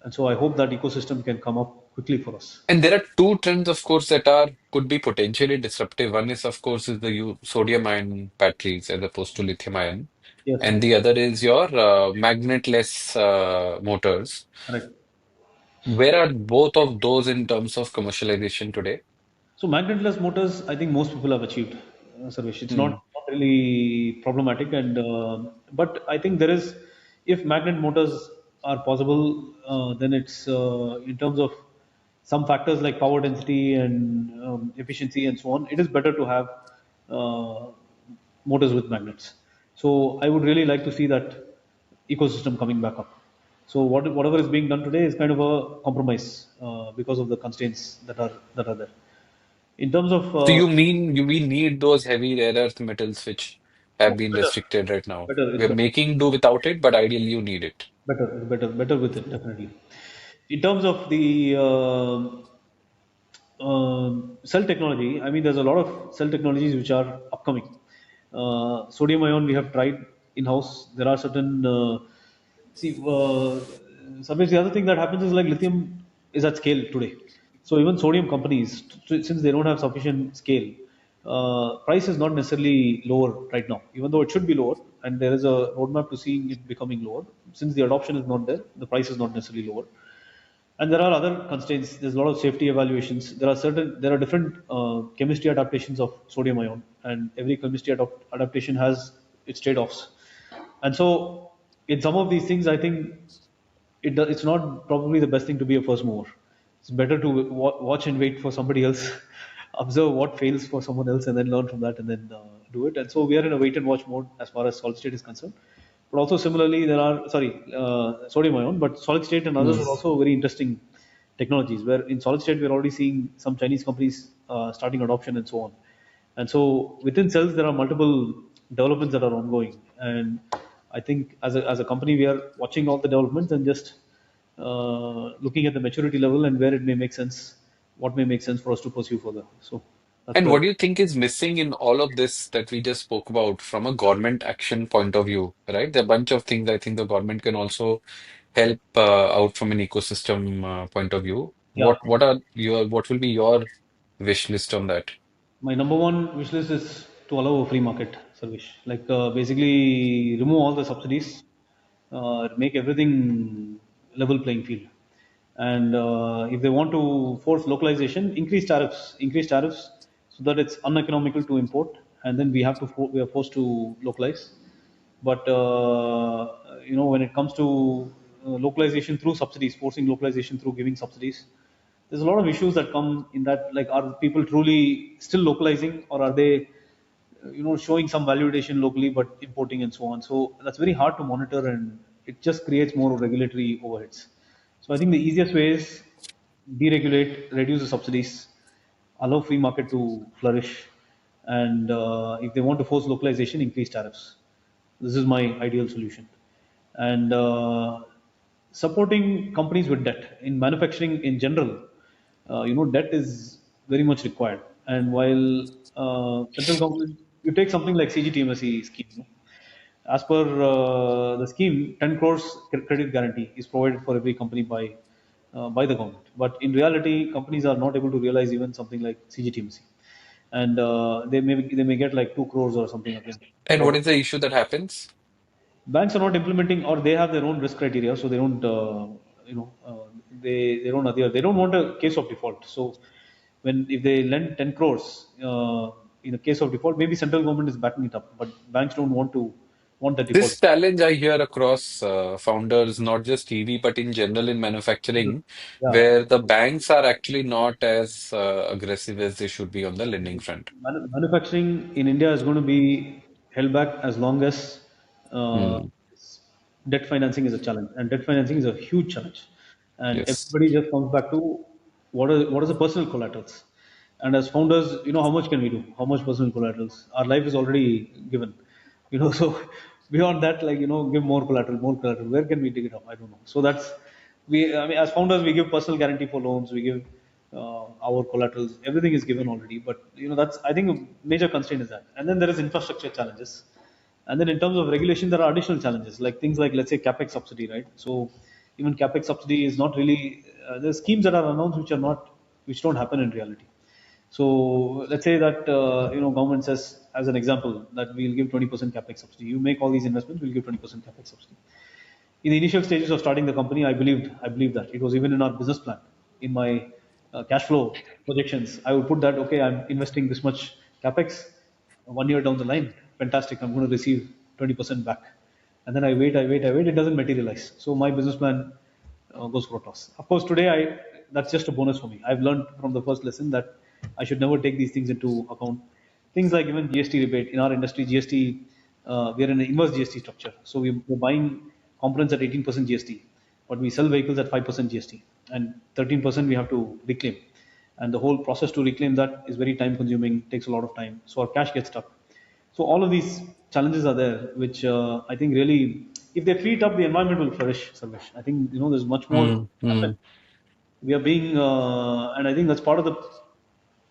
And so I hope that ecosystem can come up quickly for us. And there are two trends, of course, that are could be potentially disruptive. One is, of course, is the sodium ion batteries as opposed to lithium ion, Yes, and the other is your magnetless motors. correct. Where are both of those in terms of commercialization today? So magnetless motors, I think most people have achieved, Sarvesh. It's not, Hmm. not really problematic, and but I think there is, if magnet motors are possible, then it's in terms of some factors like power density and efficiency and so on. It is better to have uh, motors with magnets. So I would really like to see that ecosystem coming back up. So whatever is being done today is kind of a compromise because of the constraints that are there. In terms of So you mean we need those heavy rare earth metals which have no, been better, restricted right now? better, it's We're better, making do without it, but ideally you need it. better with it definitely. In terms of the cell technology, I mean, there's a lot of cell technologies which are upcoming. Sodium ion we have tried in house. There are certain see. Sometimes the other thing that happens is like lithium is at scale today. So even sodium companies, since they don't have sufficient scale, price is not necessarily lower right now, even though it should be lower. And there is a roadmap to seeing it becoming lower. Since the adoption is not there, the price is not necessarily lower. And there are other constraints. There's a lot of safety evaluations. There are different chemistry adaptations of sodium ion, and every chemistry adaptation has its trade-offs. And so in some of these things I think it's not probably the best thing to be a first mover. It's better to watch and wait for somebody else, observe what fails for someone else, and then learn from that, and then do it. And so we are in a wait and watch mode as far as solid state is concerned. But also similarly, there are sodium ion, but solid state and others Hmm. are also very interesting technologies. Where in solid state we're already seeing some Chinese companies starting adoption and so on. And so within cells, there are multiple developments that are ongoing. And I think as a company, we are watching all the developments and just looking at the maturity level and where it may make sense, what may make sense for us to pursue further. So that's And where what do you think is missing in all of this that we just spoke about from a government action point of view, right? There are a bunch of things I think the government can also help out from an ecosystem point of view. yeah. What will be your wish list on that? My number one wish list is to allow a free market service. Like basically remove all the subsidies, make everything level playing field. And if they want to force localization, increase tariffs so that it's uneconomical to import, and then we are forced to localize. But when it comes to localization through subsidies, forcing localization through giving subsidies, there's a lot of issues that come in that. Like, are people truly still localizing, or are they, showing some validation locally but importing and so on? So that's very hard to monitor, and it just creates more regulatory overheads. So I think the easiest way is deregulate, reduce the subsidies, allow free market to flourish, and if they want to force localization, increase tariffs. This is my ideal solution. And supporting companies with debt in manufacturing in general, debt is very much required. And while central government, you take something like CGTMSE scheme, as per the scheme, 10 crores credit guarantee is provided for every company by the government. But in reality, companies are not able to realize even something like CGTMC, and they may get like 2 crores or something again. And what For is the issue that happens? banks are not implementing, or they have their own risk criteria, so they don't you know they don't adhere, they don't want a case of default. So when if they lend 10 crores, In a case of default, maybe central government is backing it up, but banks don't want the default. This challenge I hear across founders, not just EV, but in general in manufacturing, Yeah, where the banks are actually not as aggressive as they should be on the lending front. manufacturing in India is going to be held back as long as uh, Hmm. debt financing is a challenge, and debt financing is a huge challenge. And Yes. everybody just comes back to what is the personal collaterals. And as founders, how much can we do? How much personal collaterals? Our life is already given, So beyond that, like give more collateral, more collateral. Where can we dig it up? I don't know. So that's we. I mean, as founders, we give personal guarantee for loans. We give our collaterals. Everything is given already. But that's I think a major constraint is that. And then there is infrastructure challenges. And then in terms of regulation, there are additional challenges like things like let's say capex subsidy, right? So even capex subsidy is not really there are schemes that are announced which don't happen in reality. So let's say that government says, as an example, that we'll give 20% capex subsidy. You make all these investments, we'll give 20% capex subsidy. In the initial stages of starting the company, I believed that it was even in our business plan, in my cash flow projections. I would put that okay, I'm investing this much capex. 1 year down the line, fantastic. I'm going to receive 20% back, and then I wait. It doesn't materialize. So my business plan goes for a toss. Of course, today that's just a bonus for me. I've learned from the first lesson that I should never take these things into account. Things like even GST rebate in our industry, GST, we are in an inverse GST structure. So we're buying components at 18% GST, but we sell vehicles at 5% GST, and 13% we have to reclaim. And the whole process to reclaim that is very time consuming, takes a lot of time. So our cash gets stuck. So all of these challenges are there, which I think really, if they free it up, the environment will flourish. Sarvesh, I think there's much more to Hmm. happen. Hmm. We are being, and I think that's part of the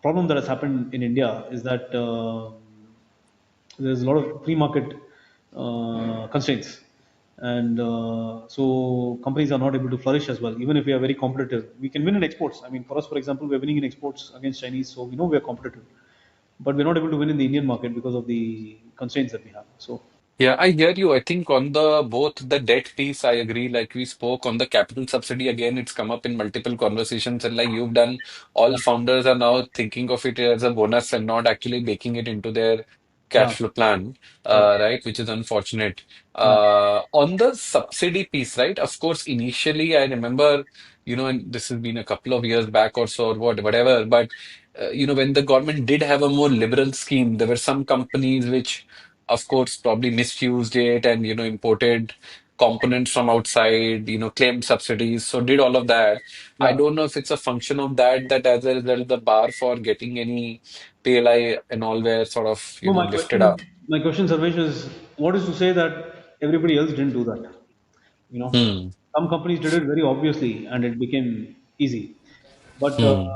problem that has happened in India is that there's a lot of free market constraints, and so companies are not able to flourish as well. Even if we are very competitive, we can win in exports. I mean, for us, for example, we're winning in exports against Chinese, so we know we are competitive, but we're not able to win in the Indian market because of the constraints that we have. So Yeah, I hear you. I think on the both the debt piece, I agree. Like we spoke on the capital subsidy again, it's come up in multiple conversations, and like you've done, all yeah, founders are now thinking of it as a bonus and not actually baking it into their yeah, cash flow plan, correct. right? Which is unfortunate. Yeah, On the subsidy piece, right? Of course, initially I remember, and this has been a couple of years back or so, or whatever, but when the government did have a more liberal scheme, there were some companies which of course, probably misused it and, imported components from outside, claimed subsidies. So did all of that. I yeah. don't know if it's a function of that, that as a result, the bar for getting any PLI and all were sort of, No, lifted up. my question, Sarvesh, is what is to say that everybody else didn't do that? You know, Hmm. some companies did it very obviously, and it became easy. But Hmm.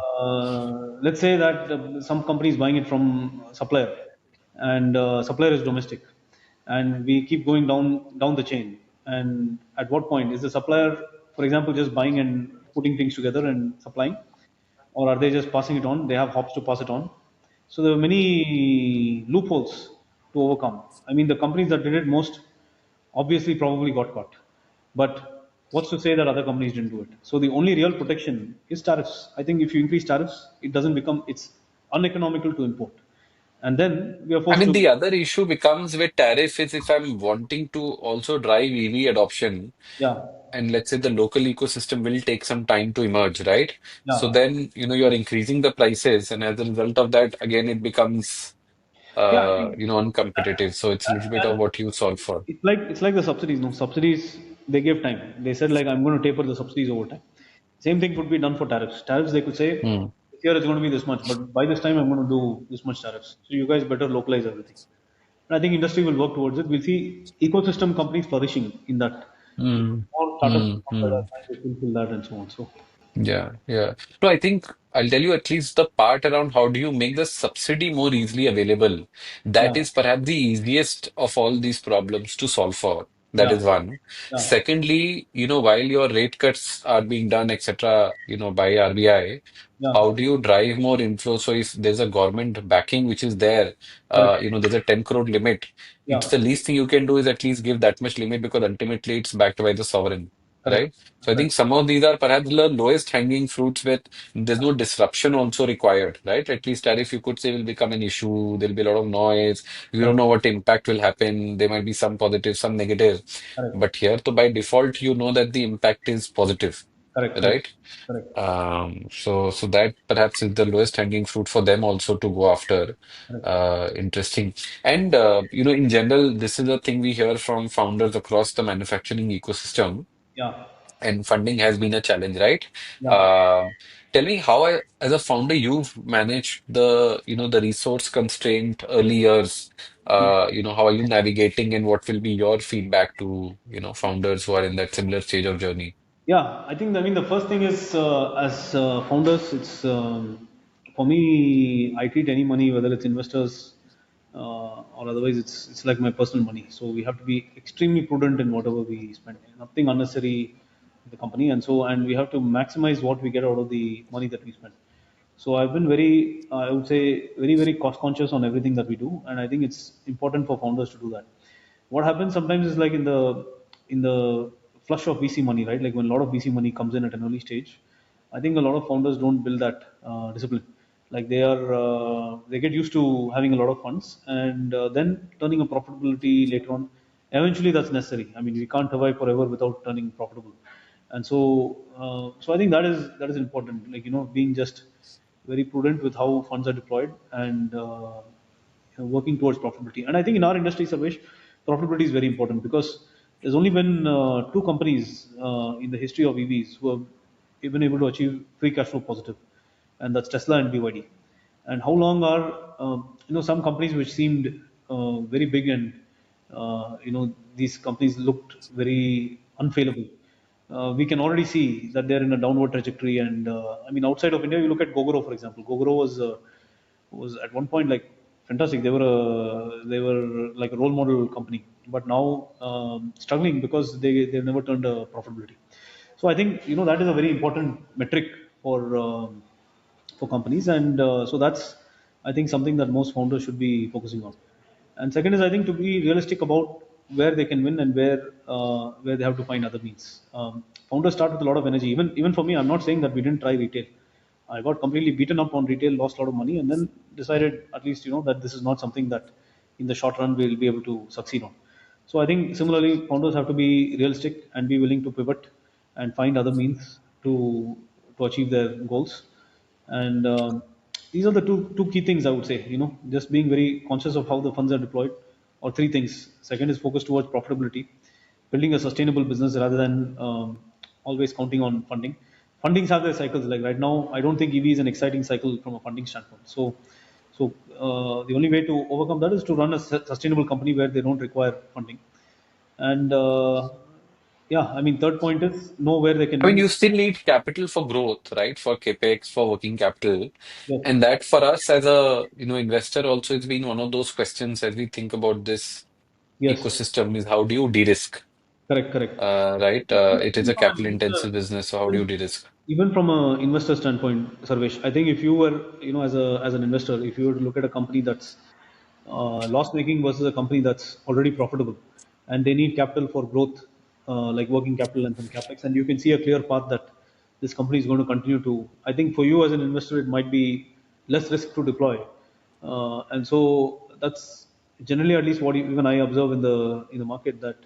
let's say that some companies buying it from supplier, and supplier is domestic, and we keep going down the chain. And at what point is the supplier, for example, just buying and putting things together and supplying, or are they just passing it on? They have hops to pass it on. So there were many loopholes to overcome. I mean, the companies that did it most obviously probably got caught. But what's to say that other companies didn't do it? So the only real protection is tariffs. I think if you increase tariffs, it's uneconomical to import. And then we are I forced mean, to, the other issue becomes with tariff is if I'm wanting to also drive EV adoption, yeah, and let's say the local ecosystem will take some time to emerge, right? So yeah. then, you're increasing the prices, and as a result of that, again, it becomes Yeah, I think, uncompetitive. So it's a little bit of and what you solve for. it's like the subsidies. No subsidies. They gave time. They said like I'm going to taper the subsidies over time. Same thing could be done for tariffs. Tariffs they could say Hmm. this year it's going to be this much, but by this time I'm going to do this much tariffs. So you guys better localize everything. And I think industry will work towards it. We'll see ecosystem companies flourishing in that. Hmm. More startups Hmm. will come that Hmm. are trying to fulfill that and so on. So Yeah, yeah. No, I think I'll tell you at least the part around how do you make the subsidy more easily available. That yeah, is perhaps the easiest of all these problems to solve for. That yeah, is one. yeah, Secondly, while your rate cuts are being done, etc., by RBI, yeah. how do you drive more inflow? So if there's a government backing which is there, Correct. there's a 10 crore limit. It's Yeah. the least thing you can do is at least give that much limit because ultimately it's backed by the sovereign. correct, right? So I correct, think some of these are perhaps the lowest hanging fruits with there's no disruption also required, right? At least tariff you could say will become an issue. There'll be a lot of noise. You don't correct, know what impact will happen. There might be some positive, some negative. correct, But here, so by default, you know that the impact is positive, correct, correct, right? correct, So that perhaps is the lowest hanging fruit for them also to go after. correct. Interesting. And in general, this is a thing we hear from founders across the manufacturing ecosystem, Yeah, and funding has been a challenge, right? yeah. Um, Tell me how, as a founder, you've managed the resource constraint early years. How are you navigating, and what will be your feedback to, founders who are in that similar stage of journey? Yeah, I mean, the first thing is as founders, it's for me. I treat any money, whether it's investors or otherwise, it's like my personal money. So we have to be extremely prudent in whatever we spend. Nothing unnecessary in the company, and we have to maximize what we get out of the money that we spend. So I've been very, I would say, very, very cost conscious on everything that we do, and I think it's important for founders to do that. What happens sometimes is like in the flush of VC money, right? Like when a lot of VC money comes in at an early stage, I think a lot of founders don't build that discipline. Like they get used to having a lot of funds, and then turning a profitability later on. Eventually, that's necessary. I mean, we can't survive forever without turning profitable, and so I think that is important. Like being just very prudent with how funds are deployed and working towards profitability. And I think in our industry, Sarvesh, profitability is very important because there's only been two companies in the history of EVs who have been able to achieve free cash flow positive, and that's Tesla and BYD. And how long are some companies which seemed very big and these companies looked very unfailable. We can already see that they're in a downward trajectory. And I mean, outside of India, you look at Gogoro, for example. Gogoro was at one point like fantastic. They were like a role model company, but now struggling because they've never turned a profitability. So I think that is a very important metric for companies, and so that's I think something that most founders should be focusing on. And second is I think to be realistic about where they can win and where they have to find other means. Founders start with a lot of energy. Even for me, I'm not saying that we didn't try retail. I got completely beaten up on retail, lost a lot of money, and then decided at least that this is not something that in the short run we'll be able to succeed on. So I think similarly, founders have to be realistic and be willing to pivot and find other means to achieve their goals. And these are the two key things I would say. Just being very conscious of how the funds are deployed, or three things. Second is focus towards profitability, building a sustainable business rather than always counting on funding. Fundings have their cycles. Like right now, I don't think EV is an exciting cycle from a funding standpoint. So the only way to overcome that is to run a sustainable company where they don't require funding. And yeah, I mean, third point is know where they can I mean, win. you still need capital for growth, right? For capex, for working capital. Yes, And that for us as a, investor also, it's been one of those questions as we think about this yes, ecosystem is how do you de-risk, correct, correct. right? It is Even a from capital an investor, intensive business, so how do you even de-risk? even from an investor standpoint, Sarvesh, I think if you were, as an investor, if you were to look at a company that's loss making versus a company that's already profitable, and they need capital for growth, like working capital and some capex, and you can see a clear path that this company is going to continue to. I think for you as an investor, it might be less risk to deploy, and so that's generally at least what even I observe in the market, that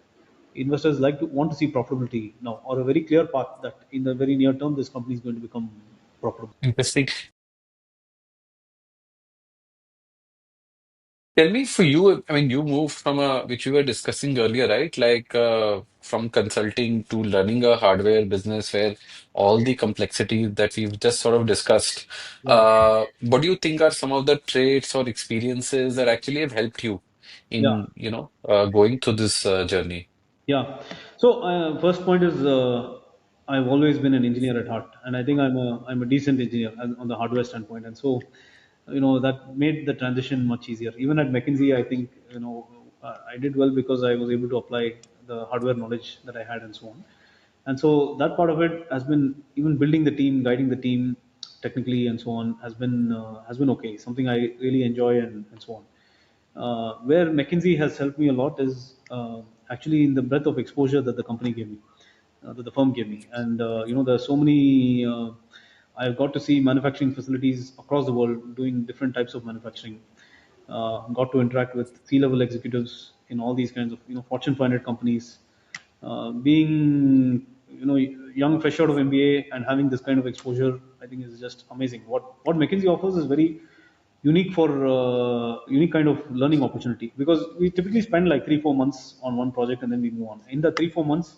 investors like to want to see profitability now, or a very clear path that in the very near term this company is going to become profitable. Interesting. Tell me for you, I mean, you moved from which we were discussing earlier, right? Like from consulting to running a hardware business where all the complexities that we've just sort of discussed. Yeah, What do you think are some of the traits or experiences that actually have helped you yeah, in, going through this journey? yeah. So first point is I've always been an engineer at heart, and I think I'm a decent engineer on the hardware standpoint, and so that made the transition much easier. Even at McKinsey, I think I did well because I was able to apply the hardware knowledge that I had and so on. And so that part of it has been, even building the team, guiding the team technically and so on, has been okay. Something I really enjoy, and so on. Where McKinsey has helped me a lot is actually in the breadth of exposure that the company gave me. that the firm gave me. And there's so many. I've got to see manufacturing facilities across the world doing different types of manufacturing. Got to interact with C-level executives in all these kinds of Fortune 500 companies. Being young, fresh out of MBA, and having this kind of exposure, I think is just amazing. What McKinsey offers is very unique kind of learning opportunity, because we typically spend like 3-4 months on one project and then we move on. In the 3-4 months,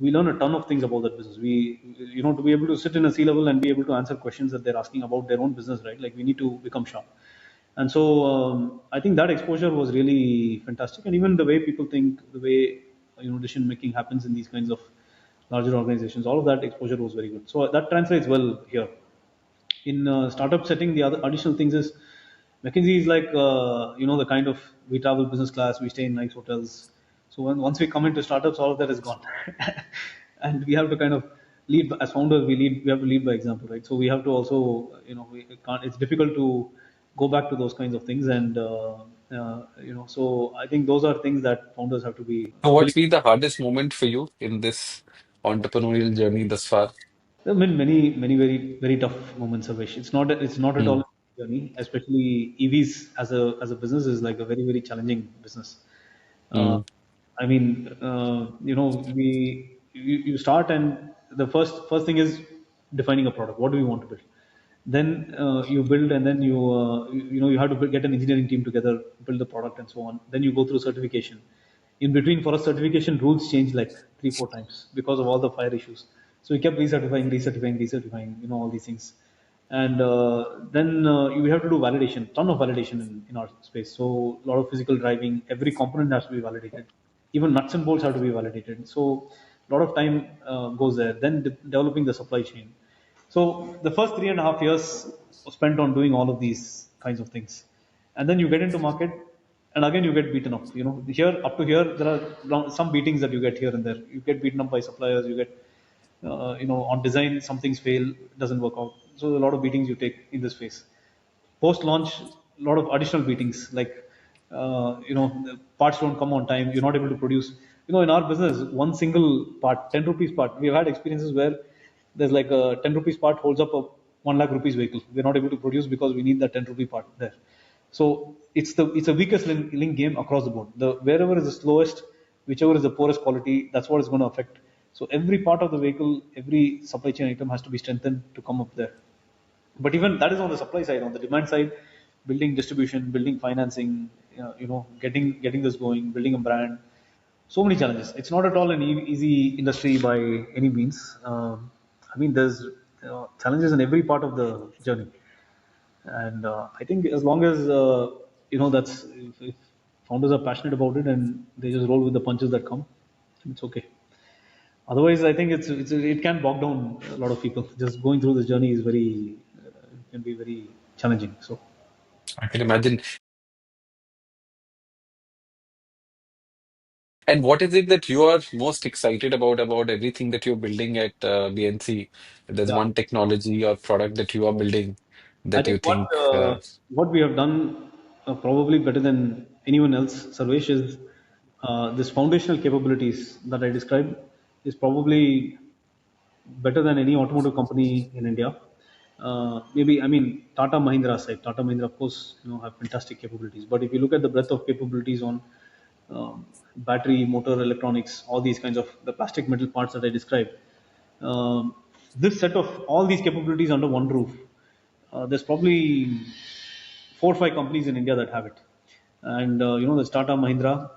we learn a ton of things about that business. We to be able to sit in a C level and be able to answer questions that they're asking about their own business, right? Like we need to become sharp. And so I think that exposure was really fantastic. And even the way people think, the way decision making happens in these kinds of larger organizations, all of that exposure was very good. So that translates well here. In startup setting, the other additional things is McKinsey is like the kind of, we travel business class, we stay in nice hotels. So once we come into startups, all of that is gone, and we have to kind of lead as founders. We have to lead by example, right? So we have to also we can't. It's difficult to go back to those kinds of things, and so I think those are things that founders have to be So willing. what's been the hardest moment for you in this entrepreneurial journey thus far? There have been many very very tough moments, Avish. It's not at all Mm, a journey. Especially EVs as a business is like a very very challenging business. Uh, mm. I mean, you start, and the first thing is defining a product. What do we want to build? Then you build, and then you have to get an engineering team together, build the product, and so on. Then you go through certification. In between, for us, certification rules change like 3-4 times because of all the fire issues. So we kept recertifying, all these things. And then you have to do validation, ton of validation in our space. So a lot of physical driving, every component has to be validated. Even nuts and bolts have to be validated. So a lot of time goes there. Then developing the supply chain. So the first 3.5 years was spent on doing all of these kinds of things, and then you get into market, and again you get beaten up. Here up to here there are some beatings that you get here and there. You get beaten up by suppliers. You get on design some things fail, doesn't work out. So a lot of beatings you take in this phase. Post launch, a lot of additional beatings, like the parts don't come on time, you're not able to produce. In our business, one single part, 10 rupees part, we've had experiences where there's like a 10 rupees part holds up a 1 lakh rupees vehicle. We're not able to produce because we need that 10 rupee part there. So it's a weakest link game across the board. The wherever is the slowest, whichever is the poorest quality, that's what is going to affect. So every part of the vehicle, every supply chain item has to be strengthened to come up there. But even that is on the supply side. On the demand side, building distribution, building financing, getting this going, building a brand. So many challenges. It's not at all an easy industry by any means. I mean, there's challenges in every part of the journey. And I think as long as that's if founders are passionate about it and they just roll with the punches that come, it's okay. Otherwise, I think it can bog down a lot of people. Just going through this journey is very can be very challenging. So I can imagine. And what is it that you are most excited about everything that you're building at BNC? There's yeah, one technology or product that you are building I that you think think, what we have done probably better than anyone else, Sarvesh, is this foundational capabilities that I described is probably better than any automotive company in India. Maybe, I mean, Tata Mahindra side. Tata Mahindra, of course, have fantastic capabilities. But if you look at the breadth of capabilities on battery, motor, electronics, all these kinds of the plastic metal parts that I described, um, this set of all these capabilities under one roof, there's probably 4 or 5 companies in India that have it. And there's Tata Mahindra,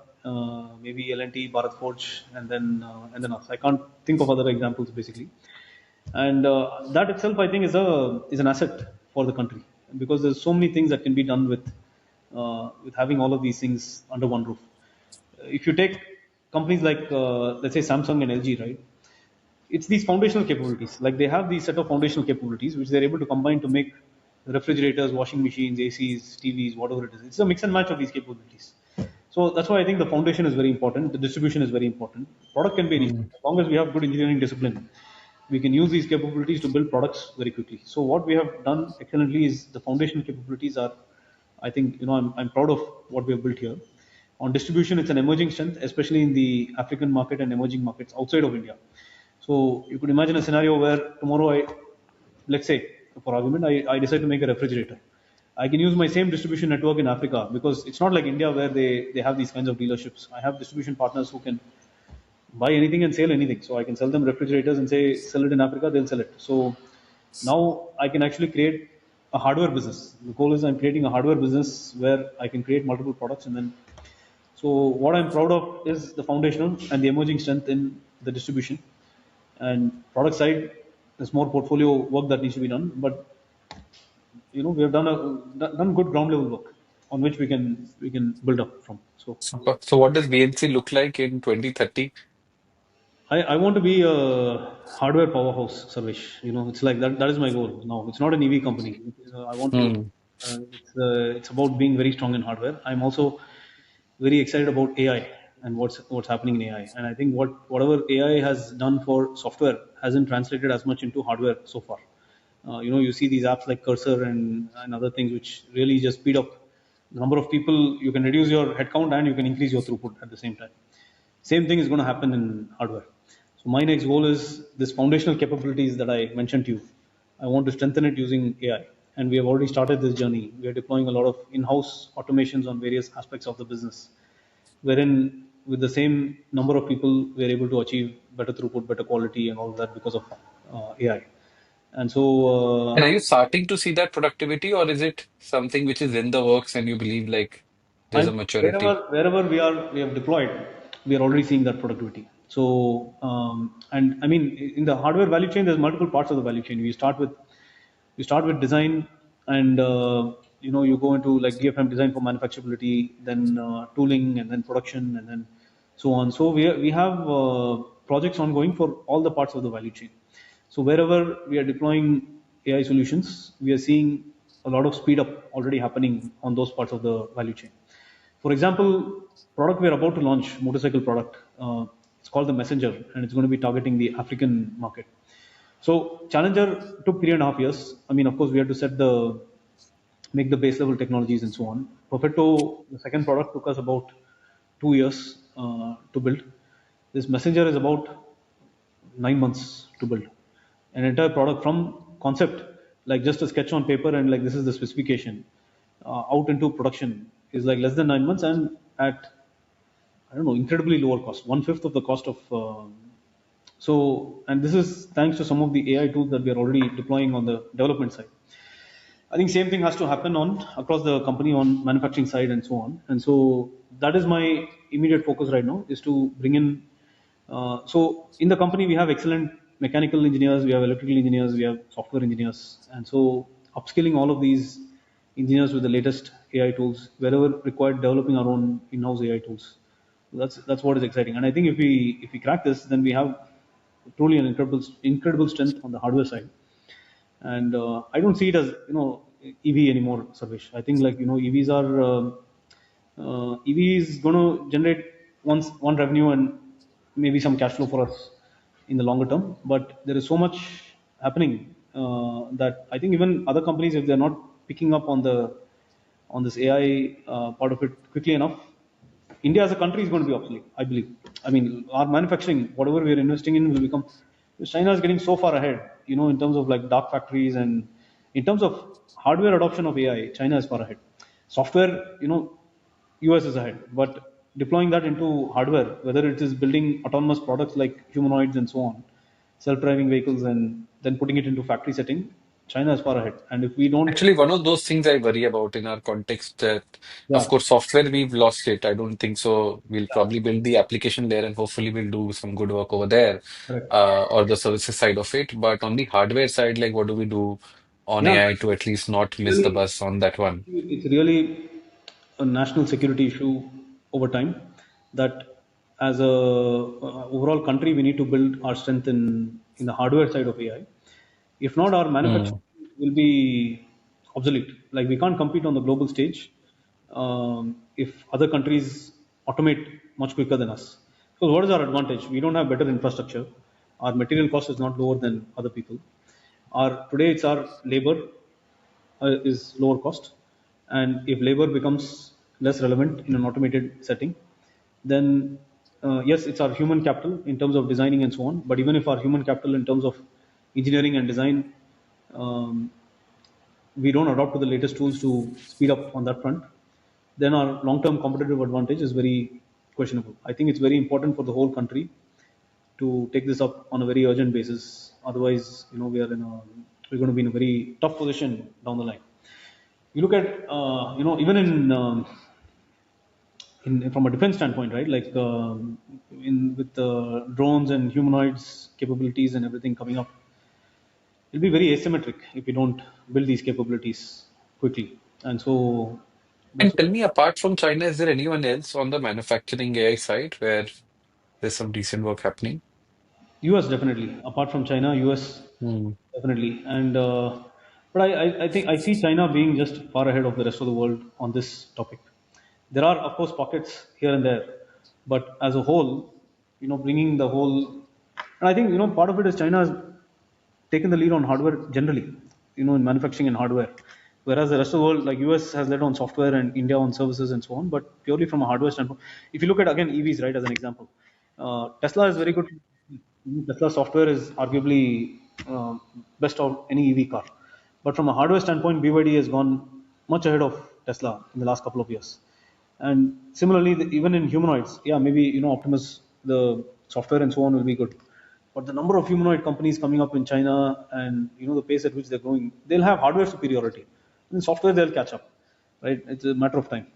maybe L&T, Bharat Forge, and then us. I can't think of other examples basically. And that itself, I think, is an asset for the country, because there's so many things that can be done with having all of these things under one roof. If you take companies like let's say Samsung and LG, right? It's these foundational capabilities. Like they have these set of foundational capabilities which they're able to combine to make refrigerators, washing machines, ACs, TVs, whatever it is. It's a mix and match of these capabilities. So that's why I think the foundation is very important. The distribution is very important. Product can be anything. mm, As long as we have good engineering discipline, we can use these capabilities to build products very quickly. So what we have done excellently is the foundational capabilities are, I think, I'm proud of what we have built here. On distribution, it's an emerging strength, especially in the African market and emerging markets outside of India. So you could imagine a scenario where tomorrow let's say, for argument, I decide to make a refrigerator. I can use my same distribution network in Africa because it's not like India where they have these kinds of dealerships. I have distribution partners who can buy anything and sell anything. So I can sell them refrigerators and say, sell it in Africa, they'll sell it. So now I can actually create a hardware business. The goal is I'm creating a hardware business where I can create multiple products and then. So what I'm proud of is the foundational and the emerging strength in the distribution and product side. There's more portfolio work that needs to be done, but we have done good ground level work on which we can build up from. So So what does BNC look like in 2030? I want to be a hardware powerhouse, Sarvesh. It's like that. That is my goal. No, it's not an EV company. I want to. Hmm. It's about being very strong in hardware. I'm also very excited about AI and what's happening in AI. And I think whatever AI has done for software hasn't translated as much into hardware so far. You see these apps like Cursor and other things which really just speed up the number of people. You can reduce your headcount and you can increase your throughput at the same time. Same thing is going to happen in hardware. So my next goal is this foundational capabilities that I mentioned to you. I want to strengthen it using AI. And we have already started this journey. We are deploying a lot of in-house automations on various aspects of the business, wherein with the same number of people, we are able to achieve better throughput, better quality, and all of that because of AI. And so, And are you starting to see that productivity, or is it something which is in the works and you believe like there's a wherever maturity? wherever we have deployed, we are already seeing that productivity. So, and I mean, in the hardware value chain, there's multiple parts of the value chain. We start with design, and you go into like DFM, design for manufacturability, then tooling, and then production, and then so on. So we have projects ongoing for all the parts of the value chain. So wherever we are deploying AI solutions, we are seeing a lot of speed up already happening on those parts of the value chain. For example, product we're about to launch, motorcycle product, it's called the Messenger, and it's going to be targeting the African market. So Challenger took 3.5 years. I mean, of course, we had to make the base level technologies and so on. Perfetto, the second product, took us about 2 years to build. This Messenger is about 9 months to build. An entire product from concept, like just a sketch on paper and like this is the specification, out into production is like less than 9 months and at I don't know incredibly lower cost, one fifth of the cost of. And this is thanks to some of the AI tools that we are already deploying on the development side. I think same thing has to happen on across the company on manufacturing side and so on. And so that is my immediate focus right now is to bring in. So in the company we have excellent mechanical engineers, we have electrical engineers, we have software engineers, and so upskilling all of these engineers with the latest AI tools wherever required, developing our own in-house AI tools. That's what is exciting. And I think if we crack this, then we have truly an incredible strength on the hardware side. And I don't see it as EV anymore, Sarvesh. I think like EVs are EV is going to generate one revenue and maybe some cash flow for us in the longer term. But there is so much happening that I think even other companies, if they're not picking up on this AI part of it quickly enough, India as a country is going to be obsolete, I believe. I mean, our manufacturing, whatever we are investing in, will become. China is getting so far ahead, in terms of like dark factories and in terms of hardware adoption of AI. China is far ahead. Software, US is ahead, but deploying that into hardware, whether it is building autonomous products like humanoids and so on, self-driving vehicles, and then putting it into factory setting, China is far ahead. And if we don't, Actually, one of those things I worry about in our context that, of yeah, course, software, we've lost it. I don't think so. We'll probably build the application layer and hopefully we'll do some good work over there, correct. or the services side of it. But on the hardware side, like what do we do on Yeah, AI to at least not miss the really, bus on that one? it's really a national security issue over time that as a overall country we need to build our strength in the hardware side of AI. If not, our Hmm. manufacturing will be obsolete. Like we can't compete on the global stage if other countries automate much quicker than us. So what is our advantage? We don't have better infrastructure. Our material cost is not lower than other people. Our today it's our labor is lower cost, and if labor becomes less relevant in an automated setting, then yes, it's our human capital in terms of designing and so on. But even if our human capital in terms of engineering and design, um, we don't adopt to the latest tools to speed up on that front, then our long-term competitive advantage is very questionable. I think it's very important for the whole country to take this up on a very urgent basis. Otherwise, we're going to be in a very tough position down the line. You look at even in from a defense standpoint, right? Like in with the drones and humanoids capabilities and everything coming up, it'll be very asymmetric if we don't build these capabilities quickly. And so that's And tell me, apart from China, is there anyone else on the manufacturing AI side where there's some decent work happening? US definitely. Apart from China, US Hmm. definitely. And but I think I see China being just far ahead of the rest of the world on this topic. There are of course pockets here and there, but as a whole, bringing the whole, and I think part of it is China has taken the lead on hardware generally, in manufacturing and hardware, whereas the rest of the world, like US, has led on software and India on services and so on. But purely from a hardware standpoint, if you look at again EVs, right, as an example, Tesla is very good. Tesla software is arguably best of any EV car. But from a hardware standpoint, BYD has gone much ahead of Tesla in the last couple of years. And similarly, even in humanoids, yeah, maybe Optimus, the software and so on will be good, but the number of humanoid companies coming up in China and the pace at which they're growing, they'll have hardware superiority. In software, they'll catch up, right? It's a matter of time.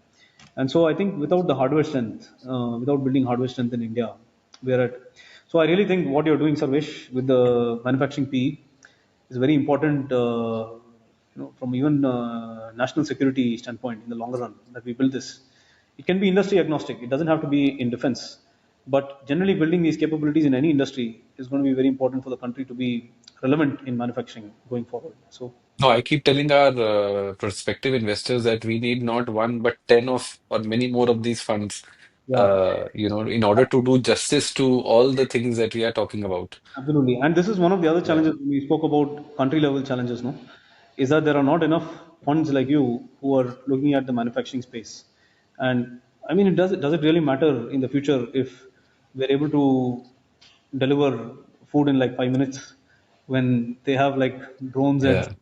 And so I think without the hardware strength, without building hardware strength in India, we're at. So I really think what you're doing, Sarvesh, with the manufacturing PE is very important. From even national security standpoint, in the longer run, that we build this. It can be industry agnostic. It doesn't have to be in defense, but generally building these capabilities in any industry is going to be very important for the country to be relevant in manufacturing going forward. So No, I keep telling our prospective investors that we need not one, but 10 of or many more of these funds, yeah, in order to do justice to all the things that we are talking about. absolutely. And this is one of the other Yeah. challenges when we spoke about country level challenges, no? Is that there are not enough funds like you who are looking at the manufacturing space. And I mean, does it really matter in the future if we're able to deliver food in like 5 minutes when they have like drones and Yeah,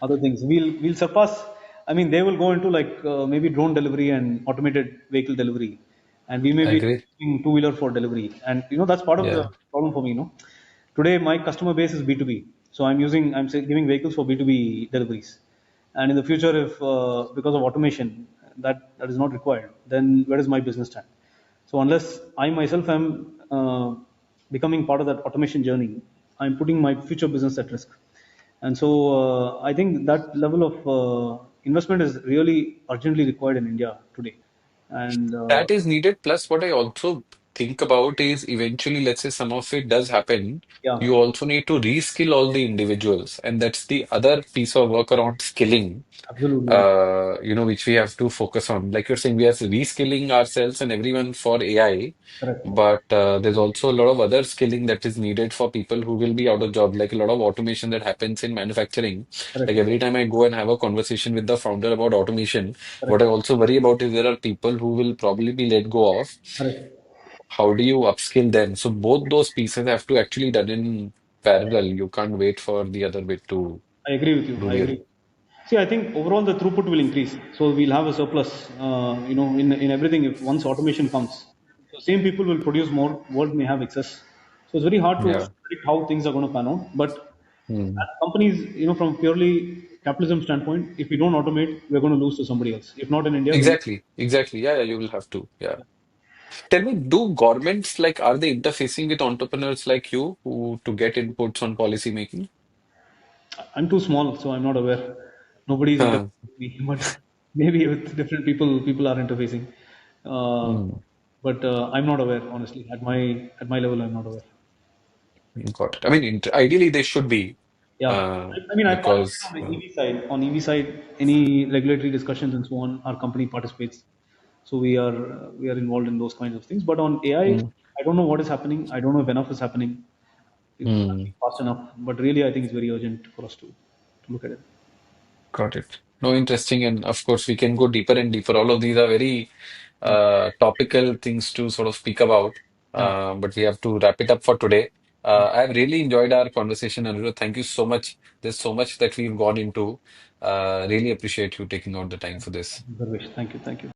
other things? We'll surpass. I mean, they will go into like maybe drone delivery and automated vehicle delivery, and we may I be agree. using two-wheeler for delivery. And that's part of the Yeah, problem for me. Today my customer base is B2B, so giving vehicles for B2B deliveries. And in the future, if because of automation that is not required, then where does my business stand? So unless I myself am becoming part of that automation journey, I'm putting my future business at risk. And so I think that level of investment is really urgently required in India today. And that is needed. Plus, what I also think about is eventually, let's say some of it does happen, yeah, you also need to reskill all the individuals. And that's the other piece of work around skilling, absolutely, which we have to focus on. Like you're saying, we are reskilling ourselves and everyone for AI, correct, but there's also a lot of other skilling that is needed for people who will be out of job, like a lot of automation that happens in manufacturing. Like correct, every time I go and have a conversation with the founder about automation, what I correct, also worry about is there are people who will probably be let go of. correct. How do you upskill them? So both those pieces have to actually done in parallel. You can't wait for the other bit to I agree with you. do I the other. agree. See, I think overall the throughput will increase. So we'll have a surplus, in everything if once automation comes. So same people will produce more, world may have excess. So it's very hard to Yeah. predict how things are going to pan out. But Hmm. as companies, from purely capitalism standpoint, if we don't automate, we're going to lose to somebody else. If not in India, we'll. Exactly. Exactly. Yeah, yeah, you will have to. Yeah. Tell me, do governments like are they interfacing with entrepreneurs like you who to get inputs on policy making? I'm too small, so I'm not aware. Nobody's Huh. interfacing with me, but maybe with different people are interfacing. Uh, Hmm. but I'm not aware, honestly. At my level, I'm not aware. Got it. I mean, ideally they should be, Yeah, I mean, I participate because on the EV side. On EV side, any regulatory discussions and so on, our company participates. So we are involved in those kinds of things. But on AI, Hmm. I don't know what is happening. I don't know if enough is happening. It's Hmm. happening fast enough. But really, I think it's very urgent for us to look at it. Got it. No, interesting. And of course, we can go deeper and deeper. All of these are very Yeah, topical things to sort of speak about. Yeah, but we have to wrap it up for today. I've really enjoyed our conversation, Anirudh. Thank you so much. There's so much that we've gone into. Really appreciate you taking out the time for this. Darvish, thank you, thank you.